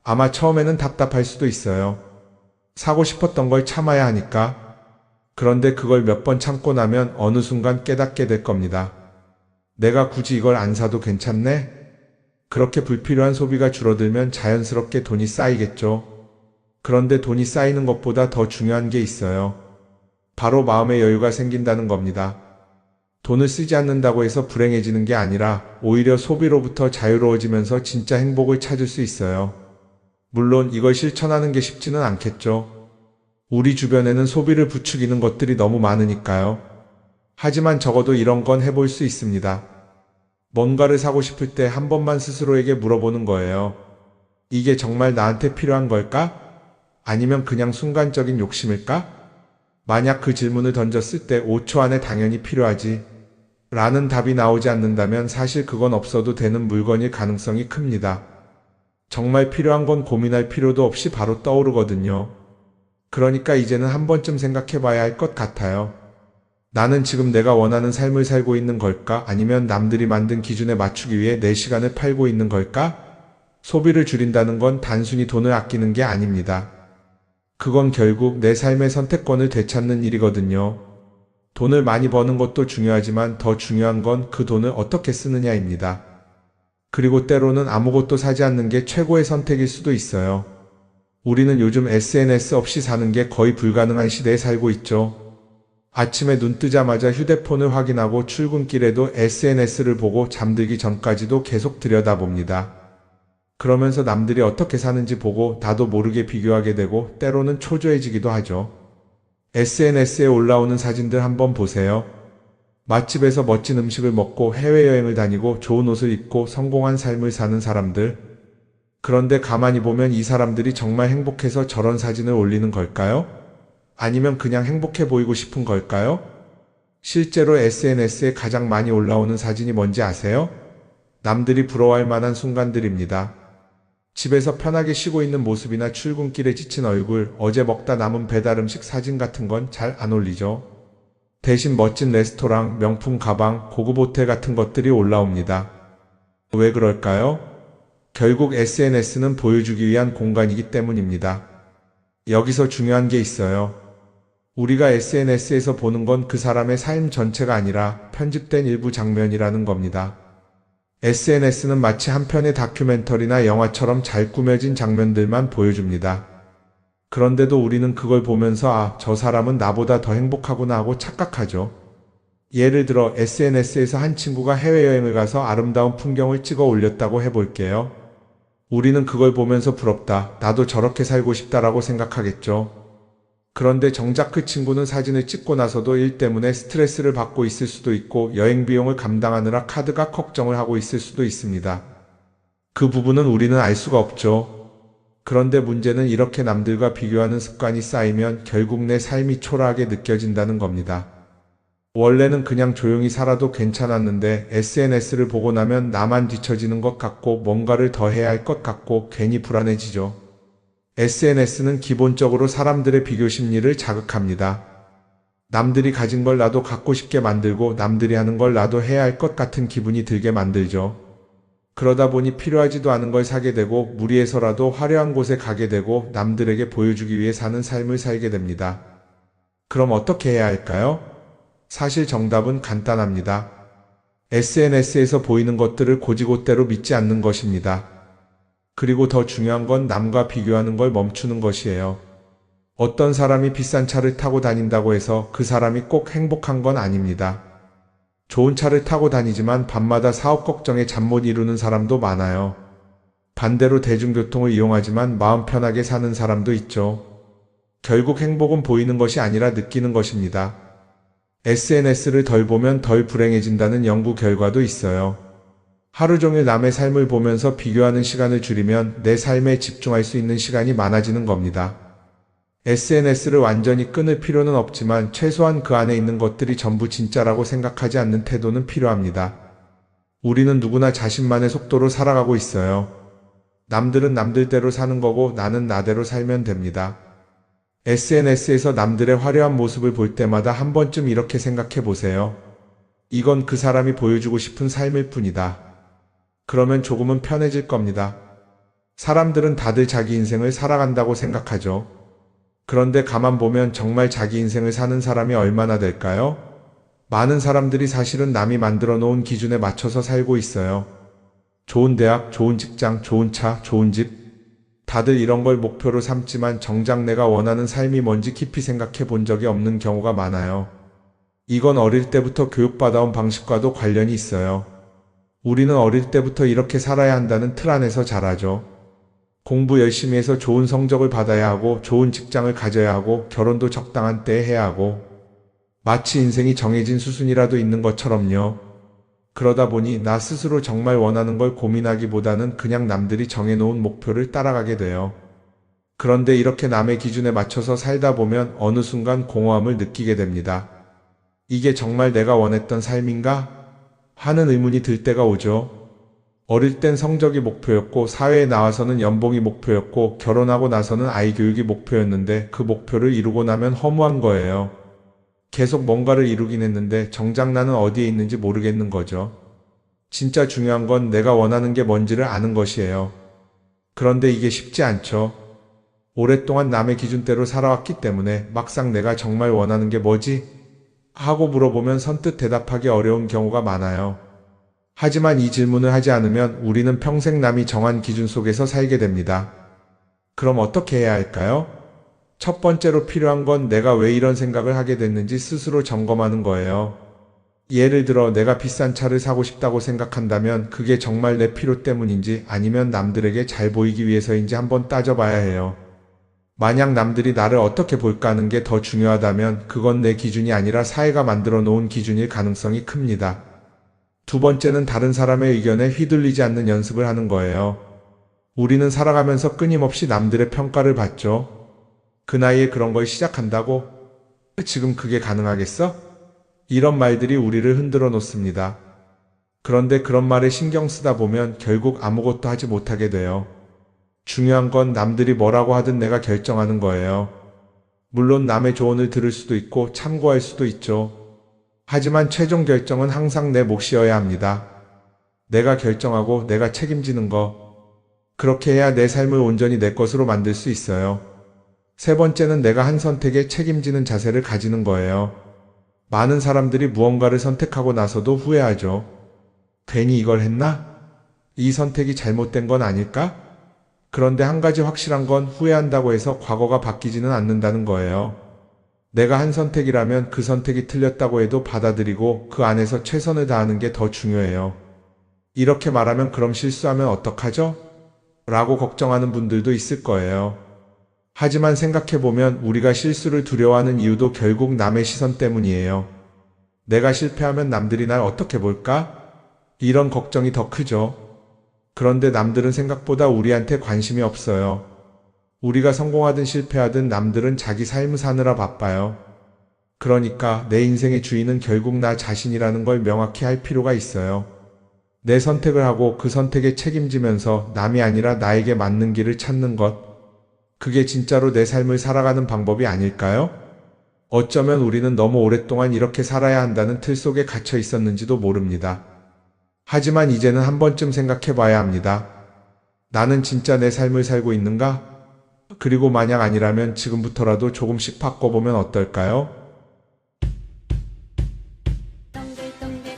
아마 처음에는 답답할 수도 있어요. 사고 싶었던 걸 참아야 하니까. 그런데 그걸 몇 번 참고 나면 어느 순간 깨닫게 될 겁니다. 내가 굳이 이걸 안 사도 괜찮네? 그렇게 불필요한 소비가 줄어들면 자연스럽게 돈이 쌓이겠죠. 그런데 돈이 쌓이는 것보다 더 중요한 게 있어요. 바로 마음의 여유가 생긴다는 겁니다. 돈을 쓰지 않는다고 해서 불행해지는 게 아니라 오히려 소비로부터 자유로워지면서 진짜 행복을 찾을 수 있어요. 물론 이걸 실천하는 게 쉽지는 않겠죠. 우리 주변에는 소비를 부추기는 것들이 너무 많으니까요. 하지만 적어도 이런 건 해볼 수 있습니다. 뭔가를 사고 싶을 때 한 번만 스스로에게 물어보는 거예요. 이게 정말 나한테 필요한 걸까? 아니면 그냥 순간적인 욕심일까? 만약 그 질문을 던졌을 때 5초 안에 당연히 필요하지 라는 답이 나오지 않는다면 사실 그건 없어도 되는 물건일 가능성이 큽니다. 정말 필요한 건 고민할 필요도 없이 바로 떠오르거든요. 그러니까 이제는 한 번쯤 생각해 봐야 할 것 같아요. 나는 지금 내가 원하는 삶을 살고 있는 걸까? 아니면 남들이 만든 기준에 맞추기 위해 내 시간을 팔고 있는 걸까? 소비를 줄인다는 건 단순히 돈을 아끼는 게 아닙니다. 그건 결국 내 삶의 선택권을 되찾는 일이거든요. 돈을 많이 버는 것도 중요하지만 더 중요한 건 그 돈을 어떻게 쓰느냐입니다. 그리고 때로는 아무것도 사지 않는 게 최고의 선택일 수도 있어요. 우리는 요즘 SNS 없이 사는 게 거의 불가능한 시대에 살고 있죠. 아침에 눈 뜨자마자 휴대폰을 확인하고 출근길에도 SNS를 보고 잠들기 전까지도 계속 들여다봅니다. 그러면서 남들이 어떻게 사는지 보고 나도 모르게 비교하게 되고 때로는 초조해지기도 하죠. SNS에 올라오는 사진들 한번 보세요. 맛집에서 멋진 음식을 먹고 해외여행을 다니고 좋은 옷을 입고 성공한 삶을 사는 사람들. 그런데 가만히 보면 이 사람들이 정말 행복해서 저런 사진을 올리는 걸까요? 아니면 그냥 행복해 보이고 싶은 걸까요? 실제로 SNS에 가장 많이 올라오는 사진이 뭔지 아세요? 남들이 부러워할 만한 순간들입니다. 집에서 편하게 쉬고 있는 모습이나 출근길에 지친 얼굴, 어제 먹다 남은 배달 음식 사진 같은 건 잘 안 올리죠. 대신 멋진 레스토랑, 명품 가방, 고급 호텔 같은 것들이 올라옵니다. 왜 그럴까요? 결국 SNS는 보여주기 위한 공간이기 때문입니다. 여기서 중요한 게 있어요. 우리가 SNS에서 보는 건 그 사람의 삶 전체가 아니라 편집된 일부 장면이라는 겁니다. SNS는 마치 한 편의 다큐멘터리나 영화처럼 잘 꾸며진 장면들만 보여줍니다. 그런데도 우리는 그걸 보면서 아, 저 사람은 나보다 더 행복하구나 하고 착각하죠. 예를 들어 SNS에서 한 친구가 해외여행을 가서 아름다운 풍경을 찍어 올렸다고 해볼게요. 우리는 그걸 보면서 부럽다, 나도 저렇게 살고 싶다라고 생각하겠죠. 그런데 정작 그 친구는 사진을 찍고 나서도 일 때문에 스트레스를 받고 있을 수도 있고 여행 비용을 감당하느라 카드가 걱정을 하고 있을 수도 있습니다. 그 부분은 우리는 알 수가 없죠. 그런데 문제는 이렇게 남들과 비교하는 습관이 쌓이면 결국 내 삶이 초라하게 느껴진다는 겁니다. 원래는 그냥 조용히 살아도 괜찮았는데 SNS를 보고 나면 나만 뒤처지는 것 같고 뭔가를 더 해야 할 것 같고 괜히 불안해지죠. SNS는 기본적으로 사람들의 비교 심리를 자극합니다. 남들이 가진 걸 나도 갖고 싶게 만들고 남들이 하는 걸 나도 해야 할 것 같은 기분이 들게 만들죠. 그러다 보니 필요하지도 않은 걸 사게 되고 무리해서라도 화려한 곳에 가게 되고 남들에게 보여주기 위해 사는 삶을 살게 됩니다. 그럼 어떻게 해야 할까요? 사실 정답은 간단합니다. SNS에서 보이는 것들을 곧이곧대로 믿지 않는 것입니다. 그리고 더 중요한 건 남과 비교하는 걸 멈추는 것이에요. 어떤 사람이 비싼 차를 타고 다닌다고 해서 그 사람이 꼭 행복한 건 아닙니다. 좋은 차를 타고 다니지만 밤마다 사업 걱정에 잠 못 이루는 사람도 많아요. 반대로 대중교통을 이용하지만 마음 편하게 사는 사람도 있죠. 결국 행복은 보이는 것이 아니라 느끼는 것입니다. SNS를 덜 보면 덜 불행해진다는 연구 결과도 있어요. 하루 종일 남의 삶을 보면서 비교하는 시간을 줄이면 내 삶에 집중할 수 있는 시간이 많아지는 겁니다. SNS를 완전히 끊을 필요는 없지만 최소한 그 안에 있는 것들이 전부 진짜라고 생각하지 않는 태도는 필요합니다. 우리는 누구나 자신만의 속도로 살아가고 있어요. 남들은 남들대로 사는 거고 나는 나대로 살면 됩니다. SNS에서 남들의 화려한 모습을 볼 때마다 한 번쯤 이렇게 생각해 보세요. 이건 그 사람이 보여주고 싶은 삶일 뿐이다. 그러면 조금은 편해질 겁니다. 사람들은 다들 자기 인생을 살아간다고 생각하죠. 그런데 가만 보면 정말 자기 인생을 사는 사람이 얼마나 될까요? 많은 사람들이 사실은 남이 만들어 놓은 기준에 맞춰서 살고 있어요. 좋은 대학, 좋은 직장, 좋은 차, 좋은 집. 다들 이런 걸 목표로 삼지만 정작 내가 원하는 삶이 뭔지 깊이 생각해 본 적이 없는 경우가 많아요. 이건 어릴 때부터 교육받아온 방식과도 관련이 있어요. 우리는 어릴 때부터 이렇게 살아야 한다는 틀 안에서 자라죠. 공부 열심히 해서 좋은 성적을 받아야 하고 좋은 직장을 가져야 하고 결혼도 적당한 때에 해야 하고 마치 인생이 정해진 수순이라도 있는 것처럼요. 그러다 보니 나 스스로 정말 원하는 걸 고민하기보다는 그냥 남들이 정해놓은 목표를 따라가게 돼요. 그런데 이렇게 남의 기준에 맞춰서 살다 보면 어느 순간 공허함을 느끼게 됩니다. 이게 정말 내가 원했던 삶인가? 하는 의문이 들 때가 오죠. 어릴 땐 성적이 목표였고 사회에 나와서는 연봉이 목표였고 결혼하고 나서는 아이 교육이 목표였는데 그 목표를 이루고 나면 허무한 거예요. 계속 뭔가를 이루긴 했는데 정작 나는 어디에 있는지 모르겠는 거죠. 진짜 중요한 건 내가 원하는 게 뭔지를 아는 것이에요. 그런데 이게 쉽지 않죠. 오랫동안 남의 기준대로 살아왔기 때문에 막상 내가 정말 원하는 게 뭐지? 하고 물어보면 선뜻 대답하기 어려운 경우가 많아요. 하지만 이 질문을 하지 않으면 우리는 평생 남이 정한 기준 속에서 살게 됩니다. 그럼 어떻게 해야 할까요? 첫 번째로 필요한 건 내가 왜 이런 생각을 하게 됐는지 스스로 점검하는 거예요. 예를 들어 내가 비싼 차를 사고 싶다고 생각한다면 그게 정말 내 필요 때문인지 아니면 남들에게 잘 보이기 위해서인지 한번 따져봐야 해요. 만약 남들이 나를 어떻게 볼까 하는 게 더 중요하다면 그건 내 기준이 아니라 사회가 만들어 놓은 기준일 가능성이 큽니다. 두 번째는 다른 사람의 의견에 휘둘리지 않는 연습을 하는 거예요. 우리는 살아가면서 끊임없이 남들의 평가를 받죠. 그 나이에 그런 걸 시작한다고? 지금 그게 가능하겠어? 이런 말들이 우리를 흔들어 놓습니다. 그런데 그런 말에 신경 쓰다 보면 결국 아무것도 하지 못하게 돼요. 중요한 건 남들이 뭐라고 하든 내가 결정하는 거예요. 물론 남의 조언을 들을 수도 있고 참고할 수도 있죠. 하지만 최종 결정은 항상 내 몫이어야 합니다. 내가 결정하고 내가 책임지는 거. 그렇게 해야 내 삶을 온전히 내 것으로 만들 수 있어요. 세 번째는 내가 한 선택에 책임지는 자세를 가지는 거예요. 많은 사람들이 무언가를 선택하고 나서도 후회하죠. 괜히 이걸 했나? 이 선택이 잘못된 건 아닐까? 그런데 한 가지 확실한 건 후회한다고 해서 과거가 바뀌지는 않는다는 거예요. 내가 한 선택이라면 그 선택이 틀렸다고 해도 받아들이고 그 안에서 최선을 다하는 게 더 중요해요. 이렇게 말하면 그럼 실수하면 어떡하죠? 라고 걱정하는 분들도 있을 거예요. 하지만 생각해보면 우리가 실수를 두려워하는 이유도 결국 남의 시선 때문이에요. 내가 실패하면 남들이 날 어떻게 볼까? 이런 걱정이 더 크죠. 그런데 남들은 생각보다 우리한테 관심이 없어요. 우리가 성공하든 실패하든 남들은 자기 삶을 사느라 바빠요. 그러니까 내 인생의 주인은 결국 나 자신이라는 걸 명확히 할 필요가 있어요. 내 선택을 하고 그 선택에 책임지면서 남이 아니라 나에게 맞는 길을 찾는 것. 그게 진짜로 내 삶을 살아가는 방법이 아닐까요? 어쩌면 우리는 너무 오랫동안 이렇게 살아야 한다는 틀 속에 갇혀 있었는지도 모릅니다. 하지만 이제는 한 번쯤 생각해 봐야 합니다. 나는 진짜 내 삶을 살고 있는가? 그리고 만약 아니라면 지금부터라도 조금씩 바꿔보면 어떨까요? 동글동글